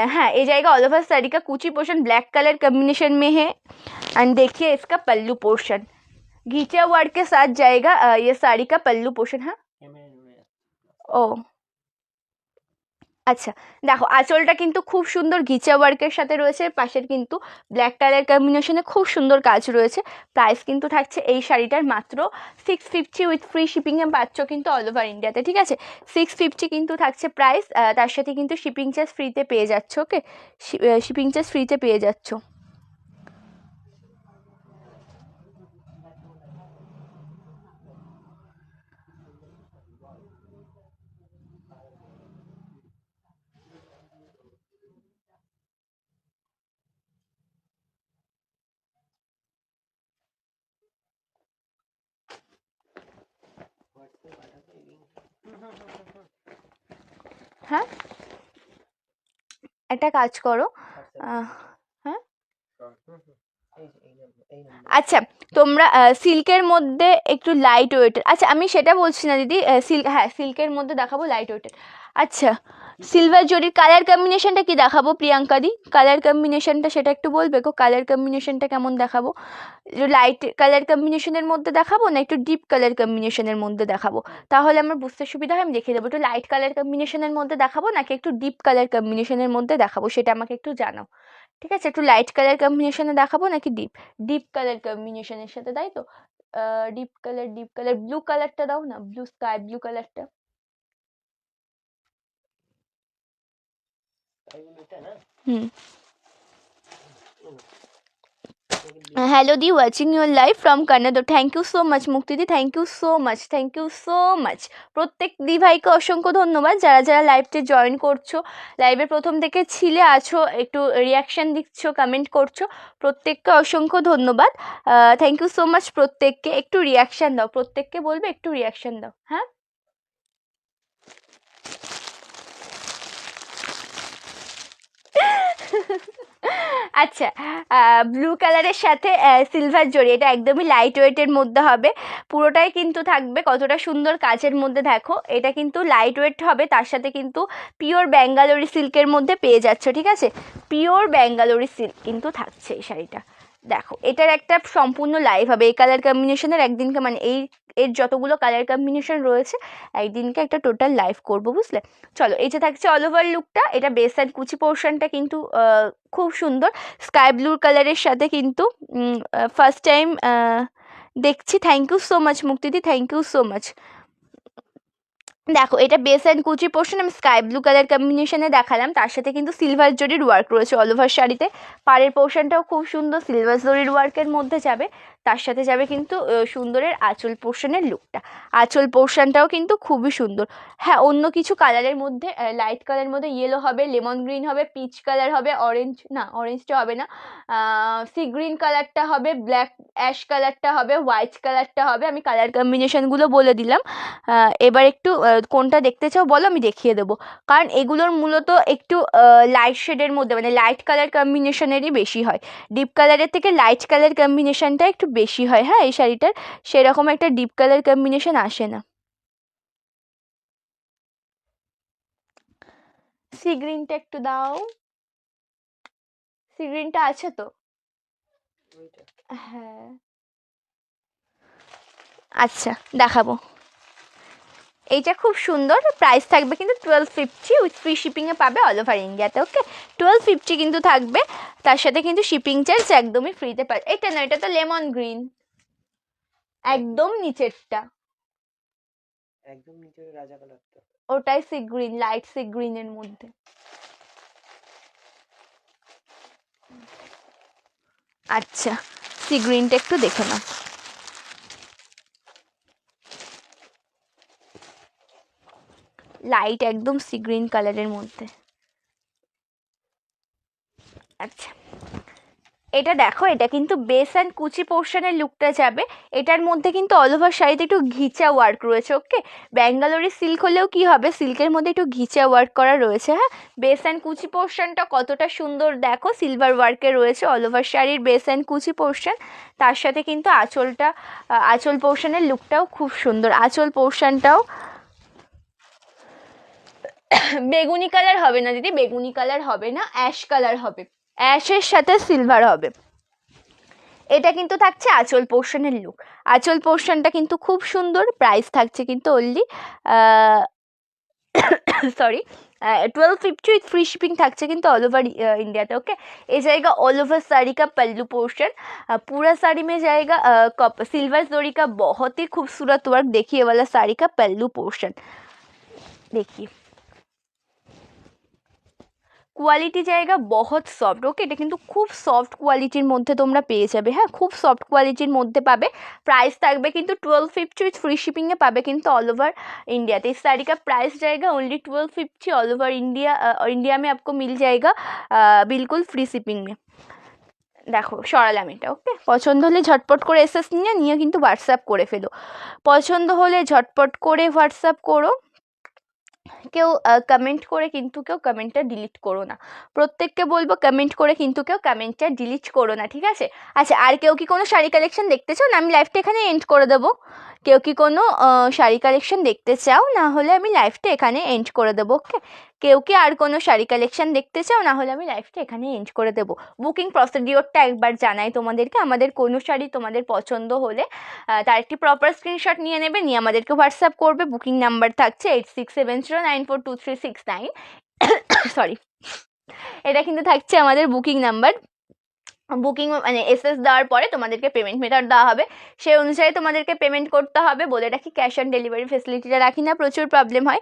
हाँ, ये जाएगा ऑल ओवर साड़ी का कुची पोर्शन ब्लैक कलर कम्बिनेशन में है। एंड देखिए इसका पल्लू पोर्शन घीचा वर्क के साथ जाएगा ये साड़ी का पल्लू पोर्शन। हाँ, ओ আচ্ছা, দেখো আঁচলটা কিন্তু খুব সুন্দর ঘিচা ওয়ার্কের সাথে রয়েছে, পাশের কিন্তু ব্ল্যাক কালার কম্বিনেশনে খুব সুন্দর কাজ রয়েছে। প্রাইস কিন্তু থাকছে এই শাড়িটার মাত্র 650 উইথ ফ্রি শিপিংয়ে পাচ্ছ কিন্তু অল ওভার ইন্ডিয়াতে। ঠিক আছে, 650 কিন্তু থাকছে প্রাইস, তার সাথে কিন্তু শিপিং চার্জ ফ্রিতে পেয়ে যাচ্ছ। ওকে, শিপিং চার্জ ফ্রিতে পেয়ে যাচ্ছ। হ্যাঁ, একটা কাজ করো, হ্যাঁ আচ্ছা, তোমরা সিল্কের মধ্যে একটু লাইট ওয়েটের, আচ্ছা আমি সেটা বলছি না দিদি, সিল্ক, হ্যাঁ সিল্কের মধ্যে দেখাবো লাইট ওয়েটের। আচ্ছা সিলভার জরির কালার কম্বিনেশনটা কি দেখাবো প্রিয়াঙ্কা দি? কালার কম্বিনেশনটা সেটা একটু বলবে গো, কালার কম্বিনেশনটা কেমন দেখাবো? লাইট কালার কম্বিনেশনের মধ্যে দেখাবো না একটু ডিপ কালার কম্বিনেশনের মধ্যে দেখাবো? তাহলে আমার বুঝতে সুবিধা হয়, আমি দেখিয়ে দেবো। একটু লাইট কালার কম্বিনেশনের মধ্যে দেখাবো নাকি একটু ডিপ কালার কম্বিনেশনের মধ্যে দেখাবো, সেটা আমাকে একটু জানাও। ঠিক আছে, একটু লাইট কালার কম্বিনেশনে দেখাবো নাকি ডিপ ডিপ কালার কম্বিনেশনের সাথে, তাই তো? ডিপ কালার ব্লু কালারটা দাও না, ব্লু স্কাই ব্লু কালারটা। হুম। Hello di, watching your live from Kannada. Thank you so much Mukti দি, thank you so much, thank you so much. প্রত্যেক দি ভাইকে অসংখ্য ধন্যবাদ যারা যারা লাইভতে জয়েন করছো, লাইভের প্রথম থেকে ছিলে আছো, একটু রিয়াকশান দিচ্ছ, কমেন্ট করছো, প্রত্যেককে অসংখ্য ধন্যবাদ। থ্যাংক ইউ সো মাচ প্রত্যেককে। একটু রিয়াকশান দাও, প্রত্যেককে বলবে একটু রিয়াকশান দাও। হ্যাঁ, আচ্ছা, ব্লু কালারের সাথে সিলভার জরি, এটা একদমই লাইট ওয়েটের মধ্যে হবে, পুরোটাই কিন্তু থাকবে কতটা সুন্দর কাচের মধ্যে দেখো। এটা কিন্তু লাইট ওয়েট হবে, তার সাথে কিন্তু পিওর ব্যাঙ্গালোরি সিল্কের মধ্যে পেয়ে যাচ্ছ। ঠিক আছে, পিওর ব্যাঙ্গালোরি সিল্ক কিন্তু থাকছে এই শাড়িটা। দেখো এটার একটা সম্পূর্ণ লাইভ হবে এই কালার কম্বিনেশনের, একদিনকে মানে এর যতগুলো কালার কম্বিনেশন রয়েছে একদিনকে একটা টোটাল লাইভ করব, বুঝলে? চলো, এই যে থাকছে অল ওভার লুকটা, এটা বেস অ্যান্ড কুচি পোর্শনটা কিন্তু খুব সুন্দর স্কাই ব্লু কালারের সাথে কিন্তু ফার্স্ট টাইম দেখছি। থ্যাংক ইউ সো মাচ মুক্তিদি, থ্যাংক ইউ সো মাচ। দেখো এটা বেস অ্যান্ড কুচি পোর্শন আমি স্কাই ব্লু কালার কম্বিনেশনে দেখালাম, তার সাথে কিন্তু সিলভার জরির ওয়ার্ক রয়েছে অল ওভার শাড়িতে। পাড়ের পোর্শনটাও খুব সুন্দর সিলভার জরির ওয়ার্কের মধ্যে যাবে, তার সাথে যাবে কিন্তু সুন্দরের আঁচল পোর্শনের লুকটা। আঁচল পোর্শনটাও কিন্তু খুবই সুন্দর। হ্যাঁ, অন্য কিছু কালারের মধ্যে লাইট কালারের মধ্যে ইয়েলো হবে, লেমন গ্রিন হবে, পিচ কালার হবে, অরেঞ্জ না অরেঞ্জটা হবে না, সি গ্রিন কালারটা হবে, ব্ল্যাক অ্যাশ কালারটা হবে, হোয়াইট কালারটা হবে। আমি কালার কম্বিনেশনগুলো বলে দিলাম। এবার একটু কোনটা দেখতে চাও বলো, আমি দেখিয়ে দেবো। কারণ এগুলোর মূলত একটু লাইট শেডের মধ্যে মানে লাইট কালার কম্বিনেশনেরই বেশি হয়, ডিপ কালারের থেকে লাইট কালার কম্বিনেশনটা একটু বেশি হয়। হ্যাঁ, এই শাড়িটার সেরকম একটা ডিপ কালার কম্বিনেশন আসে না। সি গ্রিনটা একটু দাও, সি গ্রিনটা আছে তো? হ্যাঁ, আচ্ছা দেখাবো। এইটা খুব সুন্দর, প্রাইস থাকবে কিন্তু 1250 উইথ ফ্রি শিপিংয়ে পাবে অল ওভার ইন্ডিয়াতে। ওকে, 1250 কিন্তু থাকবে, তার সাথে কিন্তু শিপিং চার্জ একদমই ফ্রিতে পাবে। এটা না, এটা তো লেমন গ্রিন, একদম নিচেরটা, একদম নিচের রাজা কালারটা, ওটাই সি গ্রিন, লাইট সি গ্রিনের মধ্যে। আচ্ছা, সি গ্রিনটা একটু দেখে নাও, লাইট একদম সি গ্রিন কালারের মধ্যে। আচ্ছা, এটা দেখো, এটা কিন্তু বেস অ্যান্ড কুচি পোর্শনের লুকটা যাবে। এটার মধ্যে কিন্তু অল ওভার শাড়িতে একটু ঘিচা ওয়ার্ক রয়েছে। ওকে, ব্যাঙ্গালোরি সিল্ক হলেও কি হবে, সিল্কের মধ্যে একটু ঘিচা ওয়ার্ক করা রয়েছে। হ্যাঁ, বেস অ্যান্ড কুচি পোর্শনটা কতটা সুন্দর দেখো, সিলভার ওয়ার্কে রয়েছে অল ওভার শাড়ির বেস অ্যান্ড কুচি পোর্শন, তার সাথে কিন্তু আঁচলটা, আঁচল পোর্শনের লুকটাও খুব সুন্দর। আঁচল পোর্শনটাও বেগুনি কালার হবে না দিদি, বেগুনি কালার হবে না, অ্যাশ কালার হবে, অ্যাশের সাথে সিলভার হবে। এটা কিন্তু থাকছে আঁচল পোর্শনের লুক, আঁচল পোর্শনটা কিন্তু খুব সুন্দর। প্রাইস থাকছে কিন্তু only sorry 1250 with free shipping থাকছে কিন্তু ऑल ओवर इंडिया पे। ओके, ये जाएगा ऑल ओवर साड़ी का पल्लू पोर्शन, पूरा साड़ी में जाएगा सिल्वर जरी का बहुत ही खूबसूरत वर्क। देखिए वाला साड़ी का पल्लू पोर्शन देखिए, কোয়ালিটি জায়গা বহুত সফট। ওকে, এটা কিন্তু খুব সফট কোয়ালিটির মধ্যে তোমরা পেয়ে যাবে। হ্যাঁ, খুব সফট কোয়ালিটির মধ্যে পাবে। প্রাইস থাকবে কিন্তু 1250 উইথ ফ্রি শিপিংয়ে পাবে কিন্তু ऑल ओवर इंडिया। तो इस साड़ी का प्राइस जाएगा only 1250 all over India. India में आपको मिल जाएगा बिल्कुल फ्री शिपिंग में। দেখো সরালাম এটা। ওকে, পছন্দ হলে ঝটপট করে এসএস নিয়ে কিন্তু হোয়াটসঅ্যাপ করে ফেলো, পছন্দ হলে ঝটপট করে হোয়াটসঅ্যাপ করো। কেউ কমেন্ট করে কিন্তু কেউ কমেন্টটা ডিলিট করো না, প্রত্যেককে বলবো কমেন্ট করে কিন্তু কেউ কমেন্টটা ডিলিট করো না, ঠিক আছে? আচ্ছা, আর কেউ কি কোনো শাড়ি কালেকশন দেখতে চাও না, আমি লাইভটা এখানে এন্ড করে দেবো। কেউ কি কোনো শাড়ি কালেকশন দেখতে চাও, না হলে আমি লাইভটা এখানে এন্ড করে দেবো। ওকে, কেউ কি আর কোনো শাড়ি কালেকশন দেখতে চাও? না হলে আমি লাইভটা এখানে এন্ড করে দেবো। বুকিং প্রসিডিওরটা একবার জানাই তোমাদেরকে। আমাদের কোনো শাড়ি তোমাদের পছন্দ হলে তার একটি প্রপার স্ক্রিনশট নিয়ে নেবে, নিয়ে আমাদেরকে হোয়াটসঅ্যাপ করবে। বুকিং নাম্বার থাকছে 8670942369। সরি, এটা কিন্তু থাকছে আমাদের বুকিং নাম্বার। বুকিং মানে এসএস দেওয়ার পরে তোমাদেরকে পেমেন্ট মেথড দেওয়া হবে, সেই অনুযায়ী তোমাদেরকে পেমেন্ট করতে হবে। বলে রাখি ক্যাশ অন ডেলিভারি ফেসিলিটিটা রাখি না, প্রচুর প্রবলেম হয়।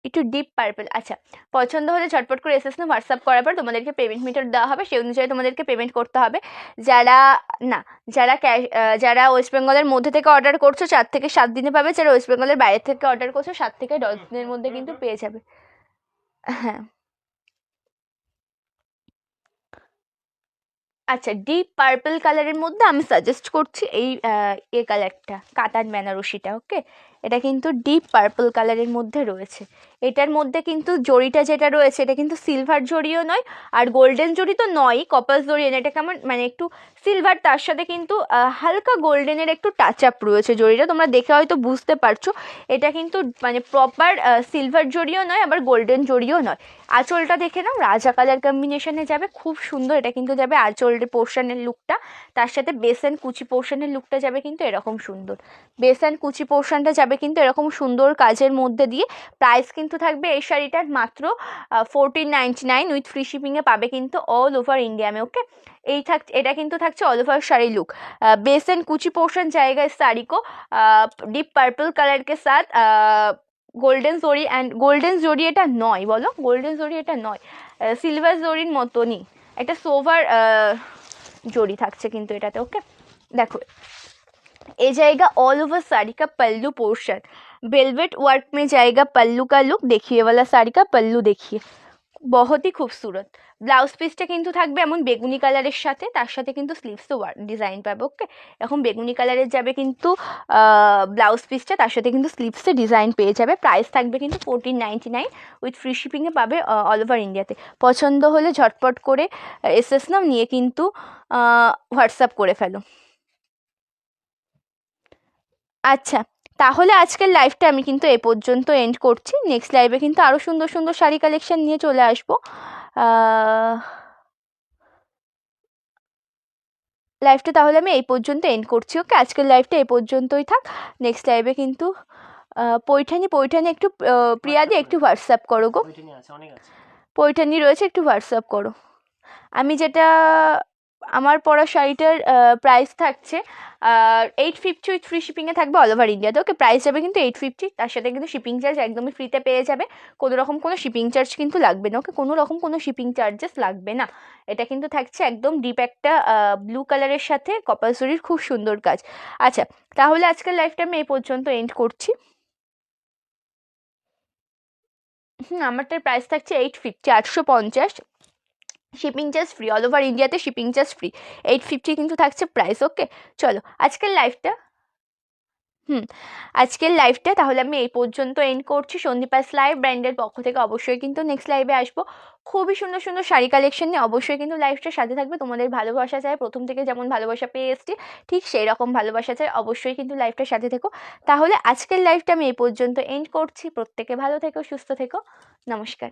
একটু ডিপ পার্পল, আচ্ছা পছন্দ হলে ঝটপট করে এসএস না হোয়াটসঅ্যাপ করার পর তোমাদেরকে পেমেন্ট মেথড দেওয়া হবে, সেই অনুযায়ী তোমাদেরকে পেমেন্ট করতে হবে। যারা ওয়েস্ট বেঙ্গলের মধ্যে থেকে অর্ডার করছো 4 থেকে 7 দিনে পাবে, যারা ওয়েস্ট বেঙ্গলের বাইরে থেকে অর্ডার করছো 7 থেকে 10 দিনের মধ্যে কিন্তু পেয়ে যাবে। হ্যাঁ আচ্ছা, ডিপ পার্পল কালারের মধ্যে আমি সাজেস্ট করছি এই কালারটা, কাতান বেনারসিটা। ওকে, এটা কিন্তু ডিপ পার্পল কালারের মধ্যে রয়েছে। এটার মধ্যে কিন্তু জড়িটা যেটা রয়েছে এটা কিন্তু সিলভার জড়িও নয় আর গোল্ডেন জড়ি তো নয়, কপাস জড়ি না, এটা কেমন মানে একটু সিলভার, তার সাথে কিন্তু হালকা গোল্ডেনের একটু টাচ আপ রয়েছে জড়িটা, তোমরা দেখে হয়তো বুঝতে পারছো। এটা কিন্তু মানে প্রপার সিলভার জড়িও নয় আবার গোল্ডেন জড়িও নয়। আঁচলটা দেখে নাও, রাজা কালার কম্বিনেশনে যাবে, খুব সুন্দর। এটা কিন্তু যাবে আঁচলের পোর্শনের লুকটা, তার সাথে বেস অ্যান্ড কুচি পোর্শনের লুকটা যাবে কিন্তু এরকম সুন্দর। বেস অ্যান্ড কুচি পোর্শনটা যাবে কিন্তু এরকম সুন্দর কাজের মধ্যে দিয়ে। প্রাইস কিন্তু থাকবে এই শাড়িটার মাত্র 1499 উইথ ফ্রি শিপিংয়ে পাবে কিন্তু অল ওভার ইন্ডিয়ামে। ওকে, এটা কিন্তু থাকছে all over sari look. Base and कुची पोर्शन जाएगा इस साड़ी को डीप पर्पल कलर के साथ। গোল্ডেন জরি অ্যান্ড গোল্ডেন জরি এটা নয়, বলো গোল্ডেন জরি এটা নয়, সিলভার জরির মতনই একটা সোভার জরি থাকছে কিন্তু এটাতে। ওকে দেখো, ये जाएगा ऑल ओवर साड़ी का पल्लू पोर्शन, वेलवेट वर्क में जाएगा पल्लू का लुक। देखिए वाला साड़ी का पल्लू देखिए, बहुत ही खूबसूरत। ব্লাউজ পিসটা কিন্তু থাকবে এমন বেগুনি কালারের সাথে, তার সাথে কিন্তু স্লিভসও ডিজাইন পাবে। ওকে, এখন বেগুনি কালারের যাবে কিন্তু ব্লাউজ পিসটা, তার সাথে কিন্তু স্লিভসে ডিজাইন পেয়ে যাবে। প্রাইস থাকবে কিন্তু 1499 উইথ ফ্রি শিপিংয়ে পাবে অল ওভার ইন্ডিয়াতে। পছন্দ হলে ঝটপট করে এসএস নাও, নিয়ে কিন্তু হোয়াটসঅ্যাপ করে ফেলো। আচ্ছা, তাহলে আজকের লাইভটা আমি কিন্তু এ পর্যন্ত এন্ড করছি। নেক্সট লাইভে কিন্তু আরও সুন্দর সুন্দর শাড়ি কালেকশন নিয়ে চলে আসবো। লাইভটা তাহলে আমি এই পর্যন্ত এন্ড করছি। ওকে, আজকের লাইভটা এই পর্যন্তই থাক। নেক্সট লাইভে কিন্তু পৈঠানি একটু প্রিয়াদি একটু হোয়াটসঅ্যাপ করো গো। পৈঠানি রয়েছে, একটু হোয়াটসঅ্যাপ করো। আমি যেটা আমার পরা শাড়িটার প্রাইস থাকছে 850 উইথ ফ্রি শিপিংয়ে থাকবে অল ওভার ইন্ডিয়াতে। ওকে, প্রাইস যাবে কিন্তু 850, তার সাথে কিন্তু শিপিং চার্জ একদমই ফ্রিতে পেয়ে যাবে। কোনো রকম কোনো শিপিং চার্জ কিন্তু লাগবে না। ওকে, কোনো রকম কোনো শিপিং চার্জেস লাগবে না। এটা কিন্তু থাকছে একদম ডিপ একটা ব্লু কালারের সাথে কপালসরির খুব সুন্দর কাজ। আচ্ছা, তাহলে আজকের লাইফটা আমি এই পর্যন্ত এন্ড করছি। আমারটার প্রাইস থাকছে 850, 850। Shipping charge free, all over ইন্ডিয়াতে শিপিং চার্জ ফ্রি। 850 কিন্তু থাকছে প্রাইস। ওকে, চলো আজকের লাইভটা তাহলে আমি এই পর্যন্ত এন্ড করছি। সন্দীপাস লাইভ ব্র্যান্ডের পক্ষ থেকে অবশ্যই কিন্তু নেক্সট লাইভে আসবো খুবই সুন্দর সুন্দর শাড়ি কালেকশন নিয়ে। অবশ্যই কিন্তু লাইভটার সাথে থাকবে। তোমাদের ভালোবাসা চাই, প্রথম থেকে যেমন ভালোবাসা পেয়ে এসছি ঠিক সেই রকম ভালোবাসা চাই। অবশ্যই কিন্তু লাইভটার সাথে থেকো। তাহলে আজকের লাইভটা আমি এই পর্যন্ত এন্ড করছি। প্রত্যেকে ভালো থেকো, সুস্থ থেকো, নমস্কার।